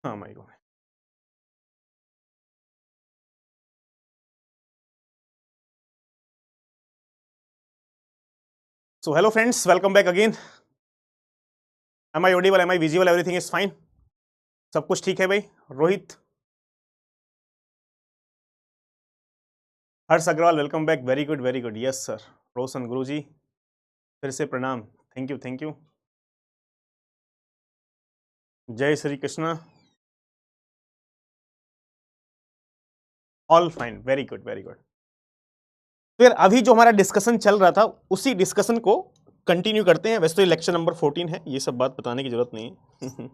हाँ mic on है। So hello friends, welcome back again. Am I audible? Am I visible? Everything is fine. सब कुछ ठीक है भाई? Rohit, Harsh Agrawal, welcome back. Very good, very good. Yes sir. Roshan Guruji, फिर से प्रणाम. Thank you, thank you. जय Shri Krishna. All fine. Very good, very good. फिर अभी जो हमारा डिस्कशन चल रहा था उसी डिस्कशन को कंटिन्यू करते हैं. वैसे तो ये लेक्चर नंबर 14 है, ये सब बात बताने की जरूरत नहीं है.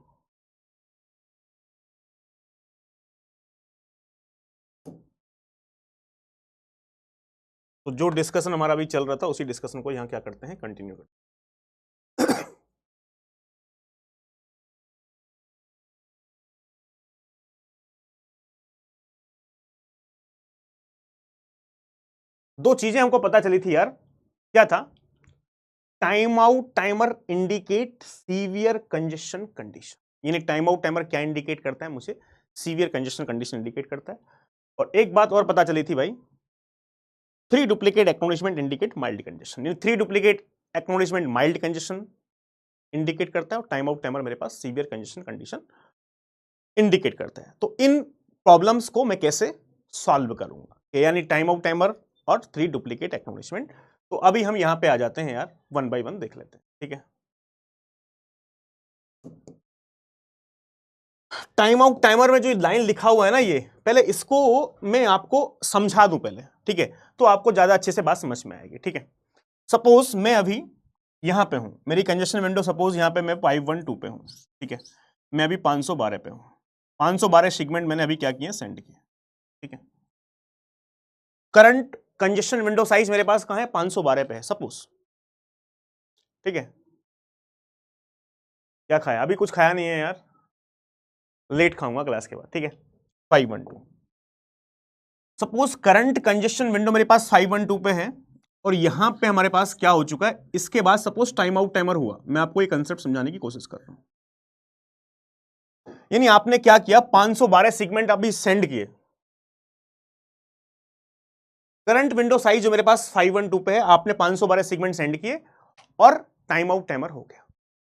तो जो डिस्कशन हमारा अभी चल रहा था उसी डिस्कशन को यहाँ क्या करते हैं, कंटिन्यू करते हैं. दो चीजें हमको पता चली थी यार. क्या था? Time out timer indicate severe congestion condition. यानी टाइम आउट टाइमर क्या इंडिकेट करता है? मुझे सीवियर कंजेशन कंडीशन इंडिकेट करता है. और एक बात और पता चली थी भाई, 3 duplicate acknowledgement indicate mild congestion. यानी 3 duplicate acknowledgement mild congestion indicate करता है और टाइम आउट टाइमर मेरे पास सीवियर कंजेशन कंडीशन इंडिकेट करता है. तो इन प्रॉब्लम्स को मैं कैसे सॉल्व करूंगा, यानी टाइम आउट टाइमर और 3 डुप्लीकेट एक्नॉलेजमेंट. तो अभी हम यहां पे आ जाते हैं यार, 1 बाय 1 देख लेते हैं. ठीक है. टाइम आउट टाइमर में जो लाइन लिखा हुआ है ना, ये पहले इसको मैं आपको समझा दूं पहले. ठीक है, तो आपको ज्यादा अच्छे से बात समझ में आएगी. ठीक है. सपोज मैं अभी यहां पे हूं, मेरी कंजेशन विंडो सपोज यहां पे मैं 512 पे हूं. ठीक है, मैं अभी 512 पे हूं. 512 सेगमेंट मैंने अभी क्या किया, सेंड किया. ठीक है. करंट कंजेशन विंडो साइज मेरे पास कहां है, 512 पे है सपोज. ठीक है. क्या खाया? अभी कुछ खाया नहीं है यार, लेट खाऊंगा क्लास के बाद. ठीक है. 512. सपोज करंट कंजेशन विंडो मेरे पास 512 पे है और यहां पे हमारे पास क्या हो चुका है, इसके बाद सपोज टाइम आउट टाइमर हुआ. मैं आपको ये कंसेप्ट समझाने की कोशिश कर रहा हूं. यानी आपने क्या किया, 512 सेगमेंट अभी सेंड किए. करंट विंडो साइज जो मेरे पास 512 पे है, आपने 512 सेगमेंट सेंड किए और टाइम आउट टाइमर हो गया.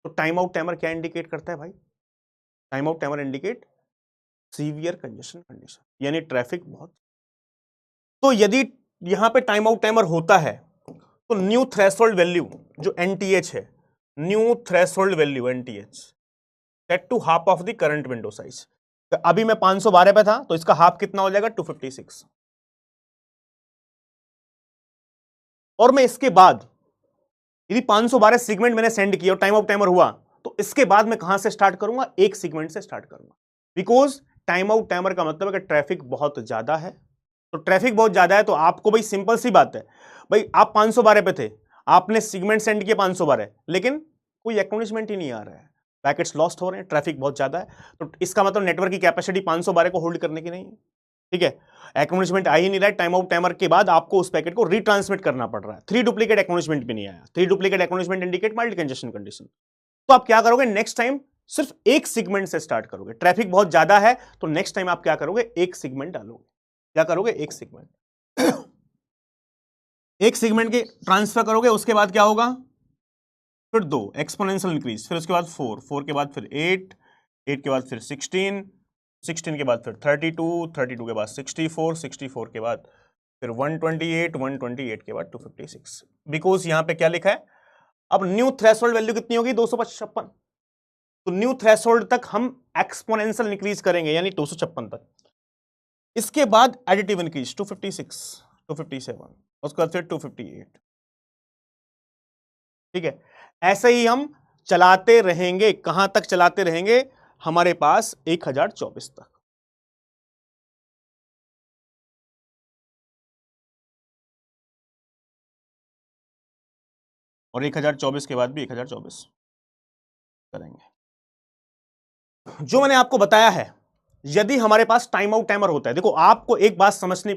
तो टाइम आउट टाइमर क्या इंडिकेट करता है भाई? Time out timer indicate severe congestion condition, यानी ट्रैफिक बहुत. तो यदि यहां पे टाइम आउट टाइमर होता है तो न्यू थ्रेशोल्ड वैल्यू जो एनटीएच है, new threshold value NTH set to half of the current window size. तो अभी मैं 512 पे था तो इसका हाफ कितना हो जाएगा, 256. और मैं इसके बाद यदि 512 सेगमेंट मैंने सेंड किया और टाइम आउट टाइमर हुआ तो इसके बाद मैं कहां से स्टार्ट करूंगा, एक सेगमेंट से स्टार्ट करूंगा. बिकॉज टाइम आउट टाइमर का मतलब है कि ट्रैफिक बहुत ज्यादा है. तो ट्रैफिक बहुत ज्यादा है तो आपको भाई सिंपल सी बात है भाई, आप 512 पे थे, आपने सेगमेंट सेंड किया 512, लेकिन कोई एक्नॉलेजमेंट ही नहीं आ रहा है, पैकेट्स लॉस्ट हो रहे हैं, ट्रैफिक बहुत ज्यादा है. तो इसका मतलब नेटवर्क की कैपेसिटी 512 को होल्ड करने की नहीं है. ठीक है. एक्नॉलेजमेंट आ ही नहीं रहा है, टाइम आउट टाइमर के बाद आपको उस पैकेट को रिट्रांसमिट करना पड़ रहा है. 3 डुप्लीकेट एक्नॉलेजमेंट भी नहीं आया. 3 duplicate acknowledgement indicate mild congestion condition. तो आप क्या करोगे, नेक्स्ट टाइम सिर्फ एक सेगमेंट से स्टार्ट करोगे. ट्रैफिक बहुत ज्यादा है तो नेक्स्ट टाइम आप क्या करोगे, एक सेगमेंट डालोगे. क्या करोगे, एक सेगमेंट. एक सेगमेंट के ट्रांसफर करोगे, उसके बाद क्या होगा, फिर 2 एक्सपोनेंशियल इंक्रीज, फिर उसके बाद 4, 4 के बाद फिर 8, 8 के बाद फिर 16, 16 के बाद फिर 32, 32 के बाद 64, 64 के बाद फिर 128, 128 के बाद 256. बिकॉज यहां पे क्या लिखा है, अब न्यू थ्रेशोल्ड वैल्यू कितनी होगी, 256. तो न्यू थ्रेशोल्ड तक हम एक्सपोनेंशियल इंक्रीज करेंगे, यानी 256 तक. इसके बाद एडिटिव इंक्रीज 256, 257, उसके बाद फिर 258. ठीक है. ऐसे ही हम चलाते रहेंगे. कहां तक चलाते रहेंगे, हमारे पास 1024 तक. और 1024 के बाद भी 1024 करेंगे. जो मैंने आपको बताया है, यदि हमारे पास टाइम आउट टाइमर होता है, देखो आपको एक बात समझनी,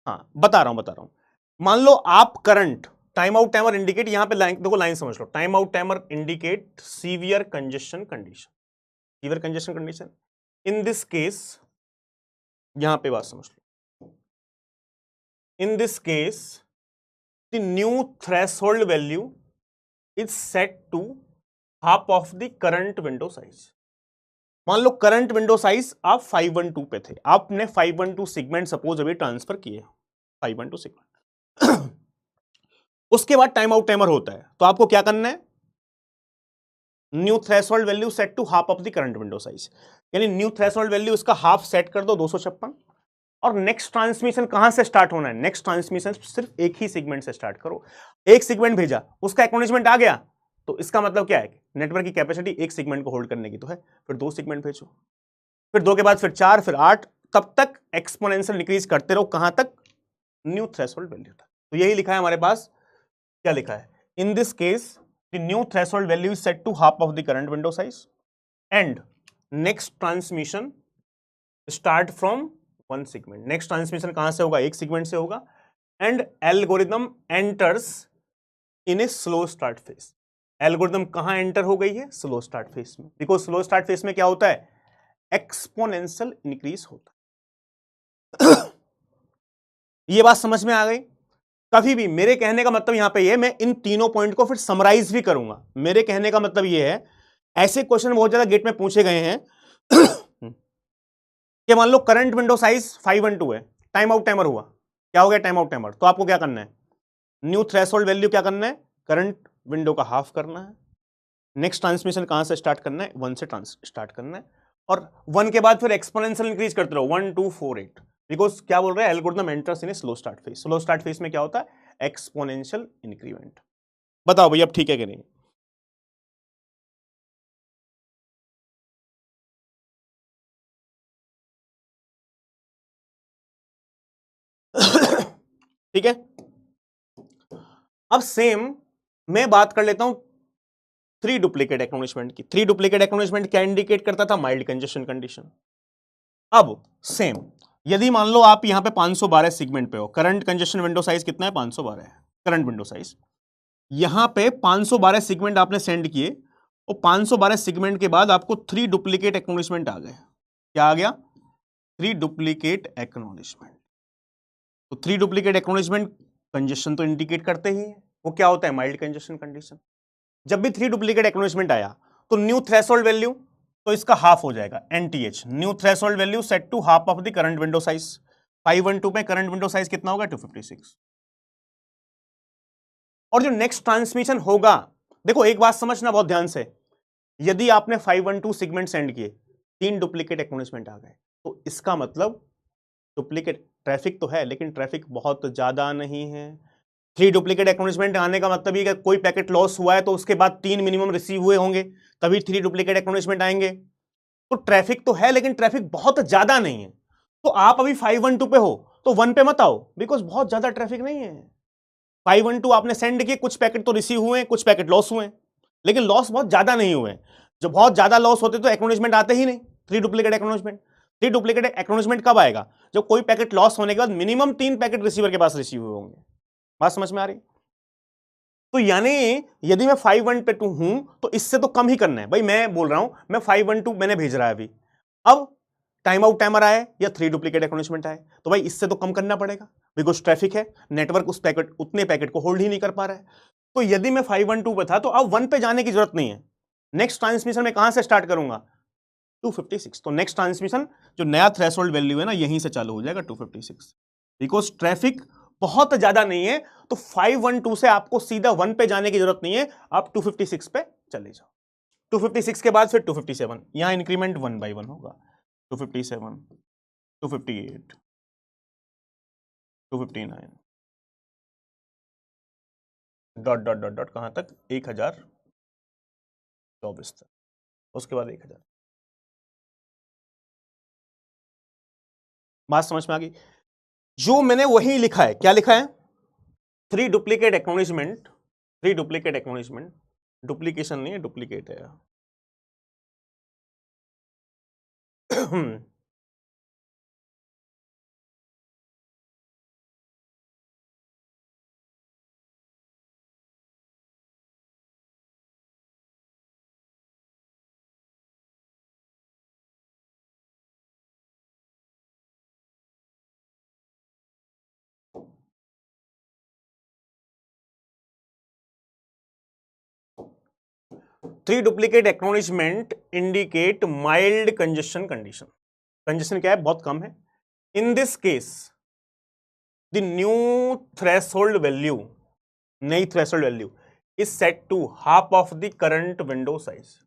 हाँ बता रहा हूं. मान लो आप current time out timer indicate, यहां पे लाइन देखो, लाइन समझ लो, time out timer indicate severe congestion condition. Severe congestion condition. In this case, यहां पे बात समझ लो, in this case the new threshold value is set to half of the current window size. मान लो करंट विंडो साइज आप 512 पे थे, आपने 512 सेगमेंट सपोज अभी ट्रांसफर किए 512 सेगमेंट। उसके बाद टाइम आउट टाइमर होता है, तो आपको क्या करना है, new threshold value set to half of the current window size, यानी न्यू थ्रेशोल्ड वैल्यू इसका हाफ सेट कर दो 256, और नेक्स्ट ट्रांसमिशन कहां से स्टार्ट होना है, नेक्स्ट ट्रांसमिशन सिर्फ एक ही सेगमेंट से स्टार्ट करो। एक सेगमेंट भेजा, उसका एक्नॉलेजमेंट आ गया, तो इसका मतलब क्या है, नेटवर्क की कैपेसिटी एक सेगमेंट को होल्ड करने की तो है, फिर 2 सेगमेंट भेजो, फिर 2 के बाद फिर 4, फिर 8, तब तक एक्सपोनेंशियल इंक्रीज करते रहो, कहां तक, न्यू थ्रेशोल्ड वैल्यू तक। तो यही लिखा है हमारे पास, क्या लिखा है, in this case the new threshold value is set to half of the current window size and next transmission start from 1 segment. Next transmission कहां से होगा, एक सेगमेंट से होगा, and algorithm enters in a slow start phase. Algorithm कहां enter हो गई है, स्लो स्टार्ट फेज में, बिकॉज स्लो स्टार्ट फेज में क्या होता है, एक्सपोनेंशियल इंक्रीज होता है। ये बात समझ में आ गई। कभी भी मेरे कहने का मतलब यहां पे ये, मैं इन तीनों पॉइंट को फिर समराइज भी करूंगा। मेरे कहने का मतलब ये है, ऐसे क्वेश्चन बहुत ज्यादा गेट में पूछे गए हैं कि मान लो करंट विंडो साइज 512 है, टाइम आउट टाइमर हुआ, क्या हो गया, टाइम आउट टाइमर, तो आपको क्या करना है, न्यू थ्रेशोल्ड वैल्यू क्या करना है, करंट विंडो का हाफ करना है, नेक्स्ट ट्रांसमिशन कहां से स्टार्ट करना है, 1 से स्टार्ट करना है, और 1 के बाद फिर एक्सपोनेंशियल इंक्रीज करते रहो 1 2 4 8, बिकॉज क्या बोल रहे हैं, algorithm enters in slow start phase. Slow start phase में क्या होता है, एक्सपोनेंशियल इंक्रीमेंट। बताओ भैया अब ठीक है कि नहीं। ठीक है, अब सेम मैं बात कर लेता हूं 3 डुप्लीकेट एक्नॉलेजमेंट की। 3 डुप्लीकेट एक्नॉलेजमेंट क्या इंडिकेट करता था, माइल्ड कंजेशन कंडीशन। अब सेम, यदि मान लो आप यहां पे 512 सेगमेंट पे हो, करंट कंजेशन विंडो साइज कितना है, 512 है करंट विंडो साइज, यहां पे 512 सेगमेंट आपने सेंड किए, और 512 सेगमेंट के बाद आपको 3 डुप्लीकेट एक्नॉलेजमेंट आ गए। क्या आ गया, 3 डुप्लीकेट एक्नॉलेजमेंट। तो 3 डुप्लीकेट एक्नॉलेजमेंट कंजेशन तो इंडिकेट करते ही है, वो क्या होता है, माइल्ड कंजेशन कंडीशन। जब भी 3 डुप्लीकेट एक्नॉलेजमेंट आया, तो न्यू थ्रेशोल्ड वैल्यू, तो इसका हाफ हो जाएगा, NTH, new threshold value set to half of the current window size. 512 में करंट विंडो साइज कितना होगा, 256। और जो नेक्स्ट ट्रांसमिशन होगा, देखो एक बात समझना बहुत ध्यान से, यदि आपने 512 सेगमेंट सेंड किए, 3 डुप्लीकेट एक्नॉलेजमेंट आ गए, तो इसका मतलब डुप्लीकेट ट्रैफिक तो है, लेकिन ट्रैफिक बहुत ज्यादा नहीं है। 3 डुप्लीकेट एक्नॉलेजमेंट आने का मतलब ये कि कोई पैकेट लॉस हुआ है तो उसके बाद 3 मिनिमम रिसीव हुए होंगे, तभी 3 डुप्लीकेट एक्नॉलेजमेंट आएंगे। तो ट्रैफिक तो है, लेकिन ट्रैफिक बहुत ज्यादा नहीं है। तो आप अभी 512 पे हो, तो 1 पे मत आओ, बिकॉज बहुत ज्यादा ट्रैफिक नहीं है। 512 आपने सेंड किए, कुछ पैकेट तो रिसीव हुए, कुछ पैकेट लॉस हुए, लेकिन लॉस बहुत ज्यादा नहीं हुए। जो बहुत ज्यादा लॉस होते तो एक्नॉलेजमेंट आते ही नहीं, 3 डुप्लीकेट एक्नॉलेजमेंट। 3 डुप्लीकेट एक्नॉलेजमेंट कब आएगा, जब कोई पैकेट लॉस होने के बाद मिनिमम 3 पैकेट रिसीवर के पास रिसीव हुए होंगे। बात समझ में आ रही। तो यानी यदि मैं 512 हूं, तो इससे तो कम ही करना है भाई। मैं बोल रहा हूं, मैं 512 मैंने भेज रहा है अभी, अब टाइम आउट टाइमर आए या 3 डुप्लीकेट एक्नॉलेजमेंट आए, तो भाई इससे तो कम करना पड़ेगा, बिकॉज ट्रैफिक है, नेटवर्क उस पैकेट, उतने पैकेट को होल्ड ही नहीं कर पा रहा है। तो यदि मैं 512 पे था, तो अब 1 पे जाने की जरूरत नहीं है। नेक्स्ट ट्रांसमिशन में कहां से स्टार्ट करूंगा, 256। तो नेक्स्ट ट्रांसमिशन जो नया थ्रेशोल्ड वैल्यू है ना, यहीं से चालू हो जाएगा 256, बिकॉज ट्रैफिक बहुत ज्यादा नहीं है। तो 512 से आपको सीधा 1 पे जाने की जरूरत नहीं है, आप 256 पे चले जाओ। 256 के बाद फिर 257, यहां इंक्रीमेंट 1 बाय 1 होगा, 257, 258, 259, डॉट डॉट डॉट डॉट कहां तक, 1024 तक, उसके बाद 1000। बात समझ में आ गई। जो मैंने वही लिखा है, क्या लिखा है, 3 duplicate acknowledgement, 3 duplicate acknowledgement, duplication नहीं है, डुप्लीकेट है। 3 duplicate acknowledgement indicate mild congestion condition. Congestion क्या है, बहुत कम है। In this case the new threshold value, नई threshold value is set to half of the current window size.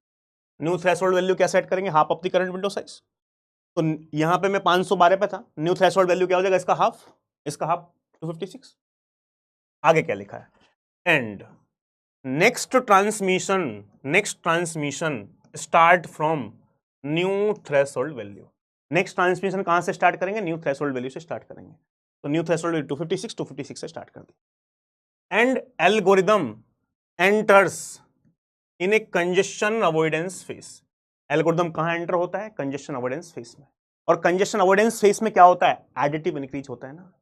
New threshold value क्या सेट करेंगे, half of the current window size. तो यहां पे मैं 512 पे था, न्यू थ्रेशोल्ड वैल्यू क्या हो जाएगा, इसका हाफ 256। आगे क्या लिखा है, and next transmission start from new threshold value. Next transmission कहां से स्टार्ट करेंगे, न्यू थ्रेशोल्ड वैल्यू से स्टार्ट करेंगे। तो न्यू थ्रेशोल्ड वैल्यू 256 से स्टार्ट कर दिया। And algorithm enters in A congestion avoidance face. Algorithm कहां एंटर होता है, कंजेशन अवॉइडेंस फेस में। और कंजेशन अवॉइडेंस फेस में क्या होता है, एडिटिव इंक्रीज होता है ना।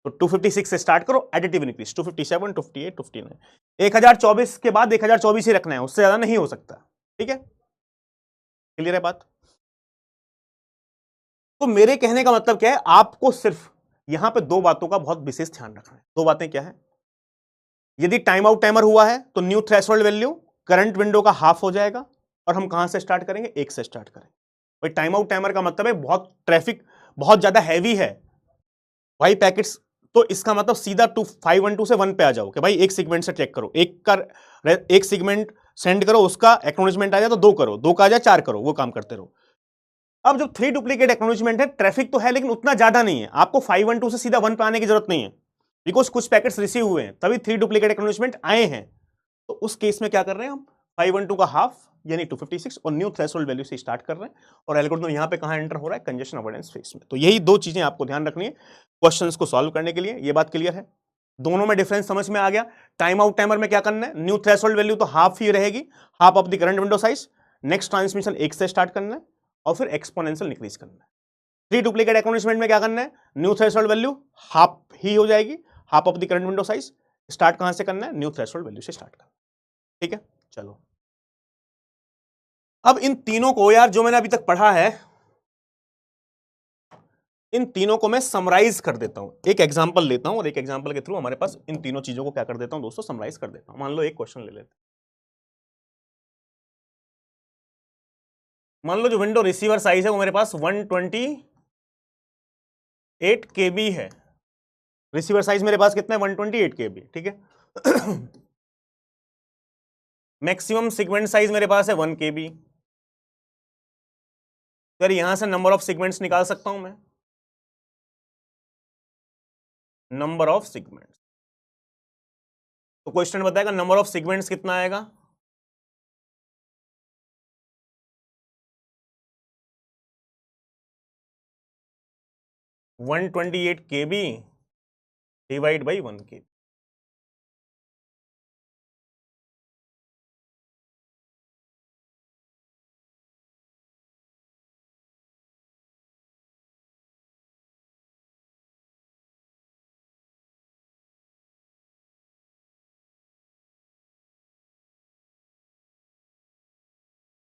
तो 256 से स्टार्ट करो, एडिटिव इंक्रीज 257, 258, 259। 1024 के बाद 1024 ही रखना है, उससे ज्यादा नहीं हो सकता। ठीक है, क्लियर है बात। तो मेरे कहने का मतलब क्या है, आपको सिर्फ यहां पे दो बातों का बहुत विशेष ध्यान रखना है। दो बातें क्या है, यदि टाइम आउट टाइमर हुआ है तो new threshold value current window का हाफ हो जाएगा। और हम कहां से स्टार्ट करेंगे, 1 से स्टार्ट करेंगे। भाई टाइम आउट टाइमर का मतलब है बहुत ट्रैफिक बहुत ज्यादा हैवी है भाई पैकेट्स, तो इसका मतलब सीधा 512 से 1 पे आ जाओ कि भाई एक सेगमेंट से चेक करो, एक सेगमेंट सेंड करो, उसका एक्नॉलेजमेंट आ जाए तो 2 करो, 2 का आ जाए 4 करो, वो काम करते रहो। अब जब 3 डुप्लीकेट एक्नॉलेजमेंट है, ट्रैफिक तो है लेकिन उतना ज्यादा नहीं है, आपको 512 से सीधा 1 पे आने की जरूरत नहीं है, बिकॉज कुछ पैकेट्स रिसीव हुए हैं तभी 3 डुप्लीकेट एक्नॉलेजमेंट आए हैं। तो उस केस में क्या कर रहे हैं हम, 512 का हाफ यानी 256 और न्यू थ्रेशोल्ड वैल्यू से स्टार्ट कर रहे हैं। और एल्गोरिथम यहां पे कहां एंटर हो रहा है, कंजेशन अवॉइडेंस फेस में। तो यही दो चीजें आपको ध्यान रखनी है क्वेश्चंस को सॉल्व करने के लिए। ये बात क्लियर है, दोनों में डिफरेंस समझ में आ गया। टाइम आउट टाइमर में क्या करना है, न्यू थ्रेशोल्ड वैल्यू तो हाफ ही रहेगी, half of the current window size. Next transmission 1 से स्टार्ट करना है और फिर एक्सपोनेंशियल इंक्रीज करना है। 3 डुप्लीकेट एक्नॉलेजमेंट में क्या करना है, न्यू थ्रेशोल्ड वैल्यू हाफ ही हो जाएगी, half of the current window size. Start कहां से करना है, न्यू थ्रेशोल्ड वैल्यू से स्टार्ट करना। ठीक है, चलो अब इन तीनों को यार जो मैंने अभी तक पढ़ा है, इन तीनों को मैं समराइज कर देता हूं। एक एग्जांपल लेता हूं और एक एग्जांपल के थ्रू हमारे पास इन तीनों चीजों को क्या कर देता हूं दोस्तों, समराइज कर देता हूं। मान लो एक क्वेश्चन ले लेते हैं, मान लो जो विंडो रिसीवर साइज है वो मेरे पास 128 KB है। रिसीवर साइज मेरे पास कितना है, 128 KB। ठीक है, मैक्सिमम सीक्वेंट साइज मेरे पास है 1 KB। फिर यहां से नंबर ऑफ सीक्वेंट्स निकाल सकता हूं मैं, नंबर ऑफ सीक्वेंट्स। तो क्वेश्चन बताएगा नंबर ऑफ सीक्वेंट्स कितना आएगा, one 128 KB divide by 1 KB।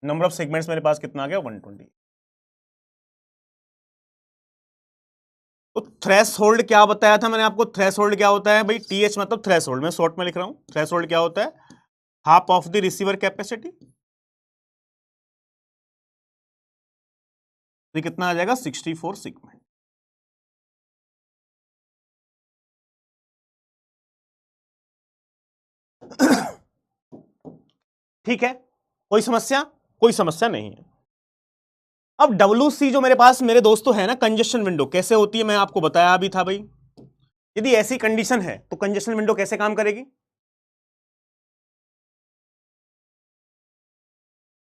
Number of segments मेरे पास कितना आ गया, 120। तो थ्रेशोल्ड क्या बताया था मैंने आपको, थ्रेशोल्ड क्या होता है भाई, TH मतलब थ्रेशोल्ड, मैं शॉर्ट में लिख रहा हूं। थ्रेशोल्ड क्या होता है, half of the receiver capacity. तो कितना आ जाएगा, 64 सेगमेंट। ठीक है, कोई समस्या, कोई समस्या नहीं है। अब WC जो मेरे पास मेरे दोस्तों है ना, कंजेशन विंडो कैसे होती है मैं आपको बताया भी था भाई। यदि ऐसी कंडीशन है तो कंजेशन विंडो कैसे काम करेगी,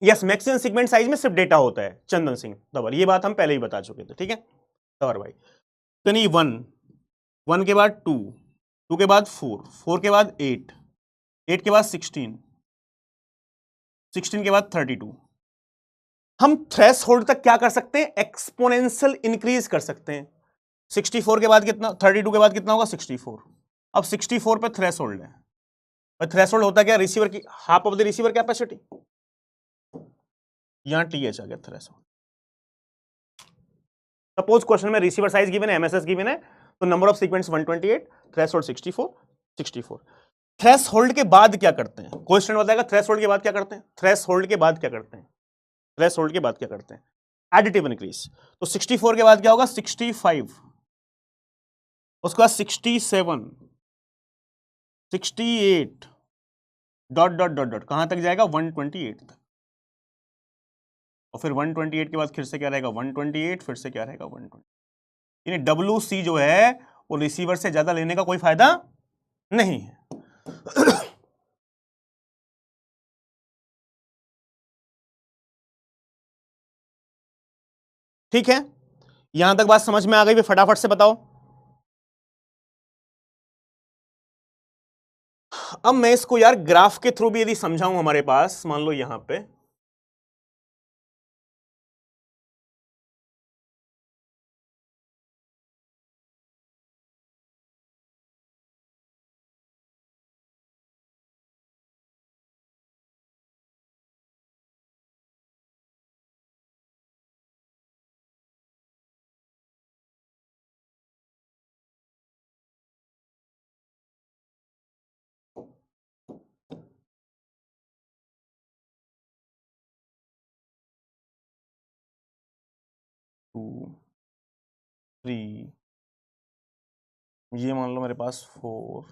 यस मैक्सिमम सेगमेंट साइज में सिर्फ डेटा होता है, चंदन सिंह तंवर, ये बात हम पहले ही बता चुके थे। ठीक है तंवर भाई, तो नहीं 1 के बाद 2 के बाद 4 के बाद 8 के बाद 16 के बाद 32। हम थ्रेशोल्ड तक क्या कर सकते हैं, एक्सपोनेंशियल इंक्रीज कर सकते हैं। 64 के बाद कितना, 32 के बाद कितना होगा, 64। अब 64 पे थ्रेशोल्ड है, थ्रेशोल्ड होता क्या, रिसीवर की half of the receiver capacity. यहां TH आ गया थ्रेशोल्ड। सपोज क्वेश्चन में रिसीवर साइज गिवन है, MSS गिवन है, तो number of sequence 128, threshold 64। Threshold के बाद क्या करते हैं, क्वेश्चन बताएगा थ्रेशोल्ड के बाद क्या करते हैं, थ्रेशोल्ड के बाद क्या करते हैं, थ्रेशोल्ड के बाद क्या करते हैं, एडिटिव इंक्रीज। तो 64 के बाद क्या होगा, 65, उसके बाद 67, 68, डॉट डॉट डॉट डॉट, कहां तक जाएगा, 128 तक। और फिर 128 के बाद फिर से क्या रहेगा, 128, फिर से क्या रहेगा, 120। यानी WC जो है वो रिसीवर से ज्यादा लेने का कोई फायदा नहीं है। ठीक है, यहां तक बात समझ में आ गई, फटाफट से बताओ। अब मैं इसको यार ग्राफ के थ्रू भी यदि समझाऊं, हमारे पास मान लो यहां पे टू, थ्री, ये मान लो मेरे पास 4,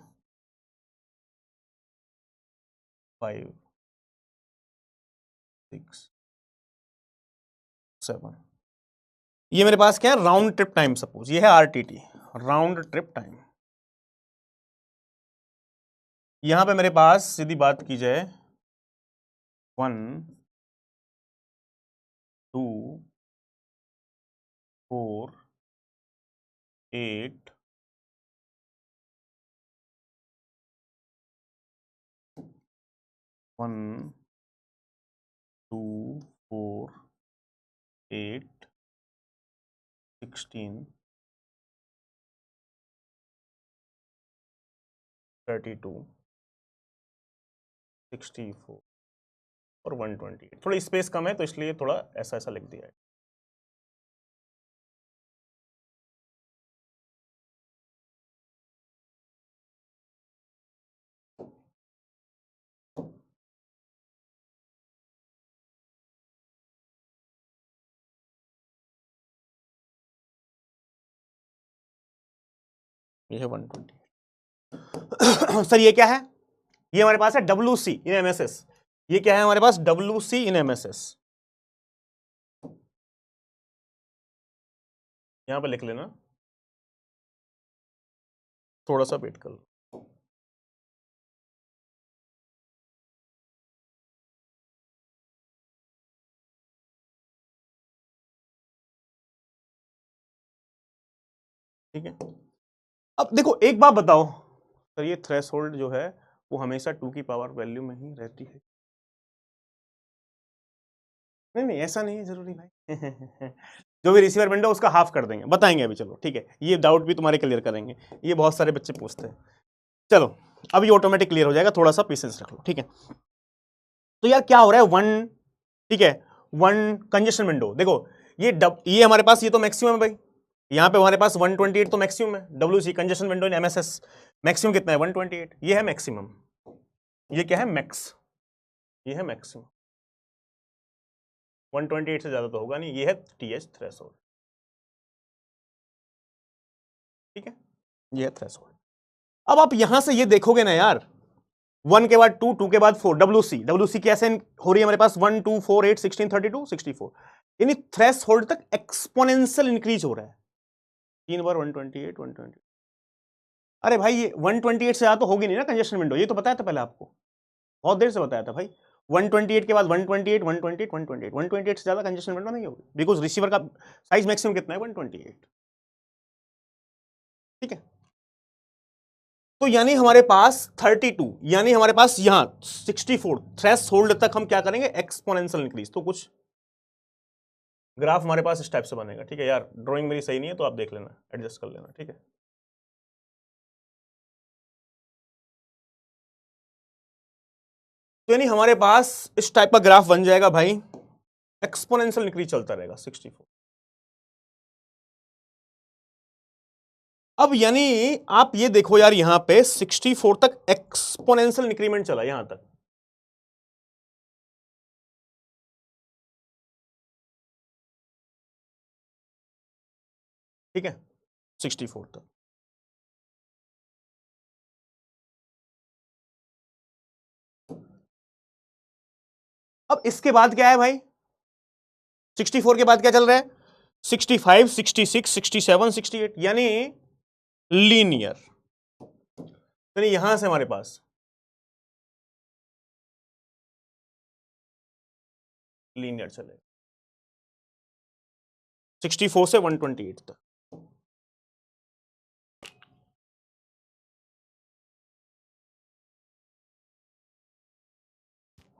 5, 6, 7, ये मेरे पास क्या है, राउंड ट्रिप टाइम। सपोज ये है RTT, राउंड ट्रिप टाइम। यहां पे मेरे पास यदि बात की जाए 1, 2, 4, 8, 1, 2, 4, 8, 16, 32, 64 और 128। थोड़ी स्पेस कम है तो इसलिए थोड़ा ऐसा ऐसा लिख दिया है। ये है 128। सर ये क्या है, ये हमारे पास है WC इन MSS। ये क्या है हमारे पास, WC इन MSS। यहां पे लिख लेना, थोड़ा सा वेट कर लो। ठीक है, अब देखो एक बात बताओ सर, ये थ्रेशोल्ड जो है वो हमेशा 2 की पावर वैल्यू में ही रहती है? नहीं नहीं ऐसा नहीं है जरूरी भाई। जो भी रिसीवर विंडो उसका हाफ कर देंगे, बताएंगे अभी, चलो ठीक है, ये डाउट भी तुम्हारे क्लियर करेंगे, ये बहुत सारे बच्चे पूछते हैं। चलो अब ये ऑटोमेटिक क्लियर हो जाएगा, थोड़ा सा पेशेंस रख लो। ठीक है, तो यार क्या हो रहा है, 1, ठीक है, 1 कंजेशन विंडो। देखो ये हमारे पास, ये तो मैक्सिमम है भाई, यहां पे हमारे पास 128 तो मैक्सिमम है। WC congestion window in MSS maximum कितना है, 128, ये है मैक्सिमम। ये क्या है, मैक्स, ये है मैक्सिमम। 128 से ज्यादा तो होगा नहीं, ये है TH थ्रेशोल्ड। ठीक है, ये है थ्रेशोल्ड। अब आप यहां से ये देखोगे ना यार, 1 के बाद 2, 2 के बाद 4, WC कैसे हो रही है हमारे पास, 1, 2, 4, 8, 16, 32, 64, यानी थ्रेशोल्ड तक एक्सपोनेंशियल इंक्रीज हो रहा है। 3 बार 128, 120। अरे भाई ये 128 से ज्यादा तो होगी नहीं ना कंजेशन विंडो, ये तो बताया था पहले आपको, बहुत देर से बताया था भाई। 128 के बाद 128, 128, 128, 128 से ज्यादा कंजेशन विंडो नहीं होगी, बिकॉज रिसीवर का साइज मैक्सिमम कितना है, 128। ठीक है, तो यानी हमारे पास 32, यानी हमारे पास यहां 64 थ्रेशोल्ड तक हम क्या करेंगे, एक्सपोनेंशियल इंक्रीज। तो कुछ ग्राफ हमारे पास इस टाइप से बनेगा। ठीक है यार, ड्राइंग मेरी सही नहीं है तो आप देख लेना, एडजस्ट कर लेना। ठीक है, तो यानी हमारे पास इस टाइप का ग्राफ बन जाएगा भाई, एक्सपोनेंशियल इंक्रीज चलता रहेगा 64। अब यानी आप ये देखो यार, यहां पे 64 तक एक्सपोनेंशियल इंक्रीमेंट चला यहां तक, ठीक है, 64 तक। अब इसके बाद क्या है भाई, 64 के बाद क्या चल रहा है, 65, 66, 67, 68, यानी लीनियर। यानी यहां से हमारे पास लीनियर चलेगा 64 से 128 तक।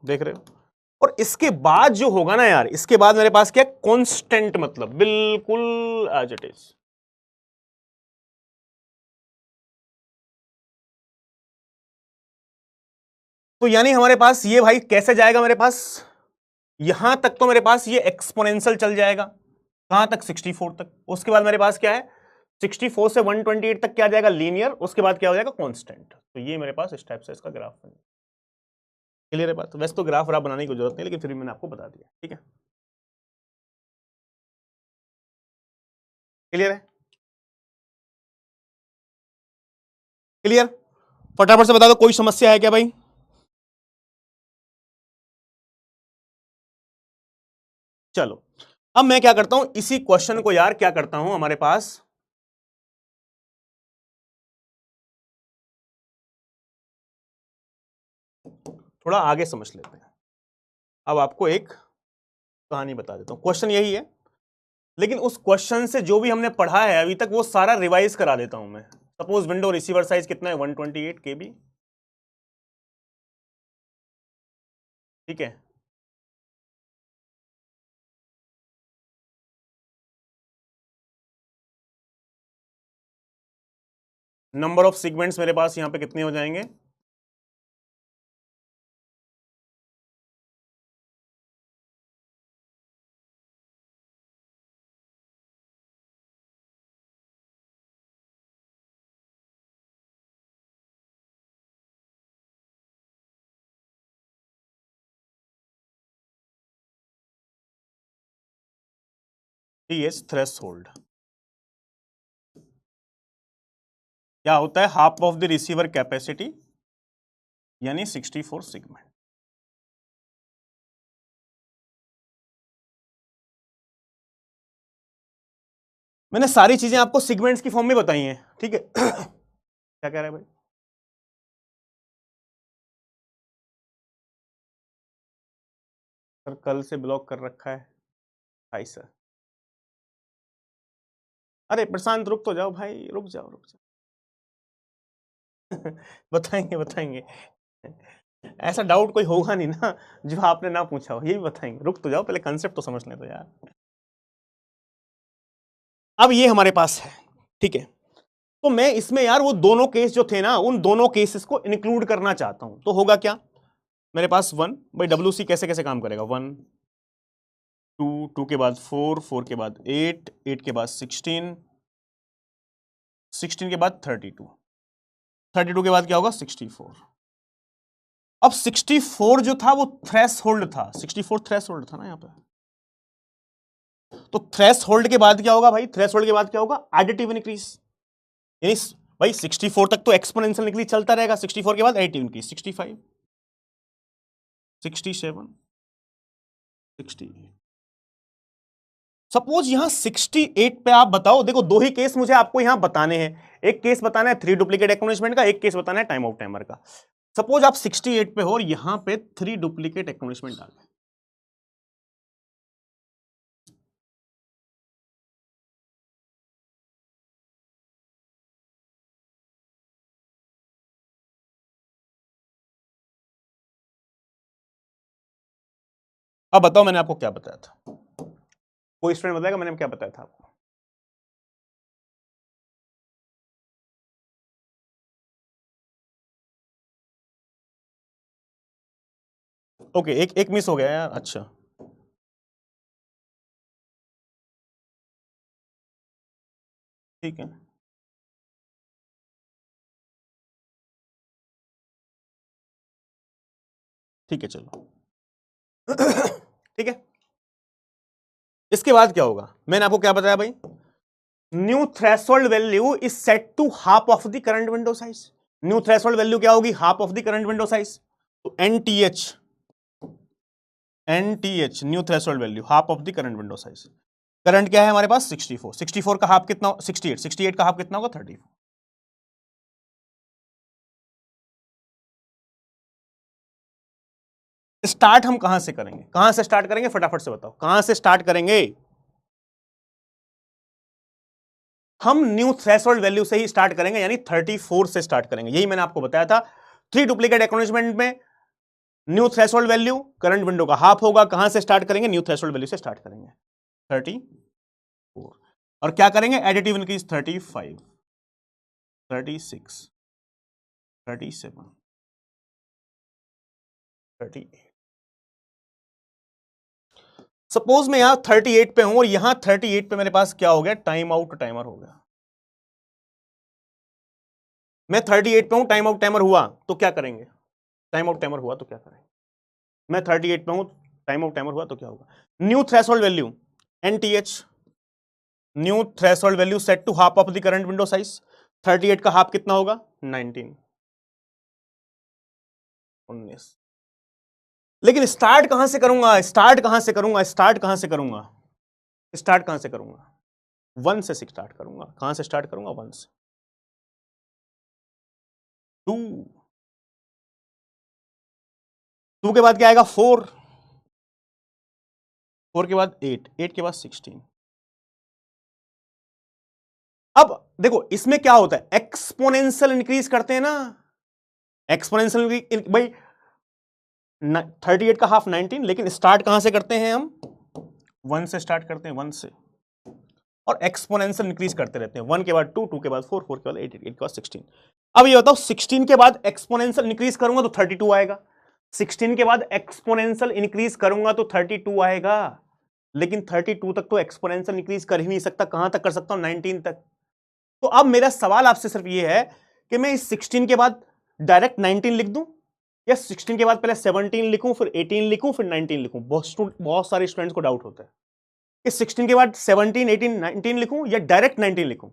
देख रहे हो? और इसके बाद जो होगा ना यार, इसके बाद मेरे पास क्या, कांस्टेंट, मतलब बिल्कुल एज इट इज। तो यानी हमारे पास ये भाई कैसे जाएगा, मेरे पास यहां तक तो मेरे पास ये एक्सपोनेंशियल चल जाएगा, कहां तक, 64 तक। उसके बाद मेरे पास क्या है, 64 से 128 तक क्या आ जाएगा, लीनियर। उसके बाद क्या हो जाएगा, कांस्टेंट। तो ये मेरे पास इस टाइप से इसका ग्राफ बनेगा। क्लियर है बात? वैसे तो ग्राफ बनाने की जरूरत नहीं, लेकिन फिर भी मैंने आपको बता दिया। ठीक है, क्लियर है? क्लियर? फटाफट से बता दो, कोई समस्या है क्या भाई? चलो, अब मैं क्या करता हूं, इसी क्वेश्चन को यार क्या करता हूं, हमारे पास थोड़ा आगे समझ लेते हैं। अब आपको एक कहानी बता देता हूं, क्वेश्चन यही है, लेकिन उस क्वेश्चन से जो भी हमने पढ़ा है अभी तक वो सारा रिवाइज करा देता हूं मैं। सपोज विंडो रिसीवर साइज कितना है, 128 KB। ठीक है, नंबर ऑफ सेगमेंट्स मेरे पास यहां पे कितने हो जाएंगे, TH थ्रेशोल्ड क्या होता है, half of the receiver capacity, यानी 64 सेगमेंट। मैंने सारी चीजें आपको सेगमेंट्स की फॉर्म में बताई हैं। ठीक है क्या कह रहे हैं भाई? सर कल से ब्लॉक कर रखा है भाई सर। अरे प्रशांत रुक तो जाओ भाई, रुक जाओ रुक जाओ बताएंगे बताएंगे, ऐसा डाउट कोई होगा नहीं ना जो आपने ना पूछा हो, ये भी बताएंगे। रुक तो जाओ, पहले कंसेप्ट तो समझ लें तो यार। अब ये हमारे पास है, ठीक है, तो मैं इसमें यार वो दोनों केस जो थे ना, उन दोनों केसेस को इंक्लूड करना चाहता हूं। तो होगा क्या, मेरे पास 1 भाई, WC कैसे कैसे काम करेगा, 1 2 2 के बाद 4 4 के बाद 8 8 के बाद 16 16 के बाद 32 32 के बाद क्या होगा, 64। अब 64 जो था वो थ्रेश होल्ड था, 64 थ्रेश होल्ड था ना यहाँ पे। तो थ्रेश होल्ड के बाद क्या होगा भाई, थ्रेश होल्ड के बाद क्या होगा, एडिटिव इंक्रीज। यानी भाई 64 तक तो एक्सपोनेंशियल इंक्रीज चलता रहेगा, 64 के बाद एडिटिव इंक्रीज, 65 67 68। सपोज यहां 68 पे आप बताओ, देखो दो ही केस मुझे आपको यहां बताने हैं। एक केस बताना है 3 डुप्लीकेट एक्नॉलेजमेंट का, एक केस बताना है टाइम ऑफ टाइमर का। सपोज आप 68 पे हो और यहां पे 3 डुप्लीकेट एक्नॉलेजमेंट डाल दें, अब बताओ मैंने आपको क्या बताया था, कोई स्टूडेंट बताएगा मैंने क्या बताया था आपको? ओके, एक एक मिस हो गया यार, अच्छा ठीक है, ठीक है चलो ठीक है। इसके बाद क्या होगा, मैंने आपको क्या बताया भाई, new threshold value is set to half of the current window size. New threshold value क्या होगी? Half of the current window size. तो nth new threshold value half of the current window size. Current क्या है हमारे पास? 64। 64 का half कितना? 68। 68 का half कितना होगा? 34। स्टार्ट हम कहां से करेंगे? कहां से स्टार्ट करेंगे फटाफट से बताओ, कहां से स्टार्ट करेंगे? हम न्यू थ्रेशोल्ड वैल्यू से ही स्टार्ट करेंगे, यानी 34 से स्टार्ट करेंगे। यही मैंने आपको बताया था। 3 डुप्लीकेट एक्नॉलेजमेंट में new threshold value current window का हाफ होगा। कहां से स्टार्ट करेंगे? न्यू थ्रेशोल्ड वैल्यू से स्टार्ट करेंगे 34। और क्या करेंगे? Additive increase 35, 36, 37, 38। सपोज मैं यहां 38 पे हूं और यहां 38 पे मेरे पास क्या हो गया? टाइम आउट टाइमर हो गया। मैं 38 पे हूं, टाइम आउट टाइमर हुआ तो क्या करेंगे? टाइम आउट टाइमर हुआ तो क्या करेंगे? मैं 38 पे हूं, टाइम आउट टाइमर हुआ तो क्या होगा? New threshold value NTH, new threshold value set to half of the current window size. 38 का हाफ कितना होगा? 19, 19। लेकिन स्टार्ट कहां से करूंगा? स्टार्ट कहां से करूंगा? स्टार्ट कहां से करूंगा? स्टार्ट कहां से करूंगा? 1 से स्टार्ट करूंगा। कहां से स्टार्ट करूंगा? 1 से। 2, 2 के बाद क्या आएगा? 4, 4 के बाद 8, 8 के बाद 16। अब देखो इसमें क्या होता है, एक्सपोनेंशियल इंक्रीज करते हैं ना। एक्सपोनेंशियल भाई 38 का हाफ 19, लेकिन स्टार्ट कहां से करते हैं हम? 1 से स्टार्ट करते हैं, 1 से। और एक्सपोनेंशियल इंक्रीज करते रहते हैं। 1 के बाद 2, 2 के बाद 4, 4 के बाद 8, 8 के बाद 16। अब ये बताओ 16 के बाद एक्सपोनेंशियल इंक्रीज करूंगा तो 32 आएगा। 16 के बाद एक्सपोनेंशियल इंक्रीज करूंगा तो 32 आएगा। लेकिन 32 तक तो एक्सपोनेंशियल इंक्रीज कर ही नहीं सकता। कहां तक कर सकता हूं? 19 तक। तो अब मेरा सवाल आपसे सिर्फ ये है कि मैं इस 16 के बाद डायरेक्ट 19 लिख दूं, या 16 के बाद पहले 17 लिखूं, फिर 18 लिखूं, फिर 19 लिखूं। बहुत सारे स्टूडेंट्स को डाउट होता है कि 16 के बाद 17, 18, 19 लिखूं या डायरेक्ट 19 लिखूं।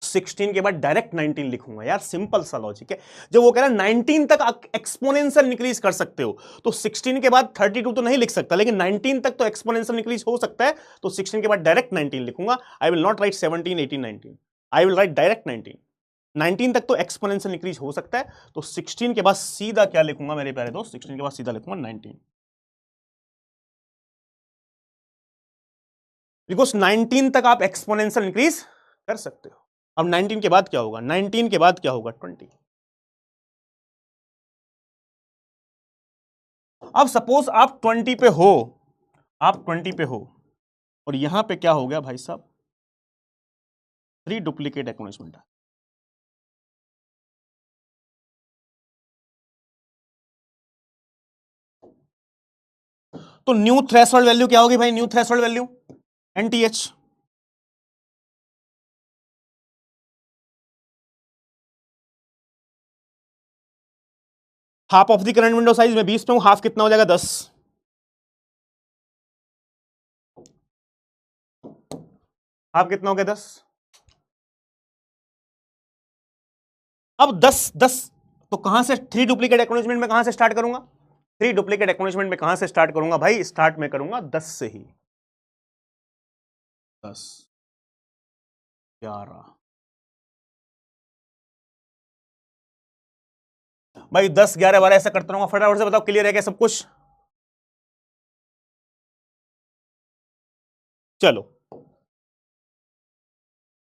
16 के बाद डायरेक्ट 19 लिखूंगा यार, सिंपल सा लॉजिक है। जब वो कह रहा है 19 तक एक्सपोनेंशियल इंक्रीज कर सकते हो, तो 16 के बाद 32 तो नहीं लिख सकता, लेकिन 19 तक तो एक्सपोनेंशियल इंक्रीज हो सकता है। तो 16 के बाद डायरेक्ट 19 लिखूंगा। I will not right 17, 18, 19। I will write direct 19। 19 तक तो एक्सपोनेंशियल इंक्रीज हो सकता है, तो 16 के बाद सीधा क्या लिखूंगा मेरे प्यारे दोस्त? 16 के बाद सीधा लिखूंगा 19, बिकॉज 19 तक आप एक्सपोनेंशियल इंक्रीज कर सकते हो। अब 19 के बाद क्या होगा? 19 के बाद क्या होगा? 20। अब सपोज आप 20 पे हो, आप 20 पे हो और यहां पे क्या हो गया भाई साहब? 3 डुप्लीकेट एक्नॉलेजमेंट। तो न्यू थ्रेशोल्ड वैल्यू क्या होगी भाई? New threshold value NTH, half of the current window size में 20 पे हूं, हाफ कितना हो जाएगा? 10। हाफ कितना हो गया? 10। अब 10, 10 तो कहां से 3 डुप्लीकेट एक्नॉलेजमेंट में कहां से स्टार्ट करूंगा? 3 डुप्लीकेट एक्नॉलेजमेंट में कहां से स्टार्ट करूंगा भाई? स्टार्ट में करूंगा 10 से ही। 10, 11। भाई 10, 11, 12 ऐसा करता रहूंगा। फटाफट से बताओ, क्लियर है क्या सब कुछ? चलो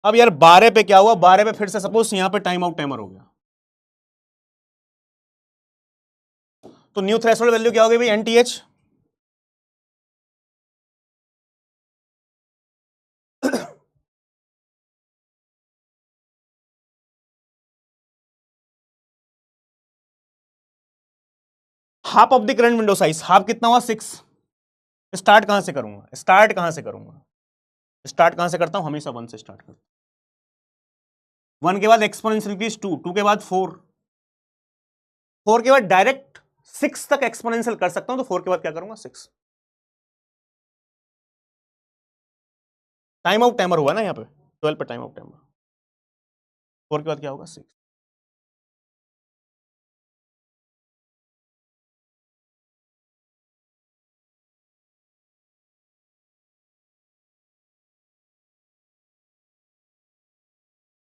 अब यार 12 पे क्या हुआ? 12 पे फिर से सपोज यहां पे टाइम आउट टाइमर हो गया, तो न्यू थ्रेशोल्ड वैल्यू क्या हो गई भाई? NTH. Half of the current window size, half कितना हुआ? 6। स्टार्ट कहां से करूंगा? स्टार्ट कहां से करूंगा? स्टार्ट कहां से करता हूं? हमेशा 1 से स्टार्ट करता हूं। 1 के बाद एक्सपोनेंशियल इंक्रीज 2, 2 के बाद 4, 4 के बाद डायरेक्ट 6 तक एक्सपोनेंशियल कर सकता हूं, तो 4 के बाद क्या करूंगा? 6। टाइम आउट टाइमर हुआ ना यहाँ पे 12 पे टाइम आउट टाइमर, 4 के बाद क्या होगा 6।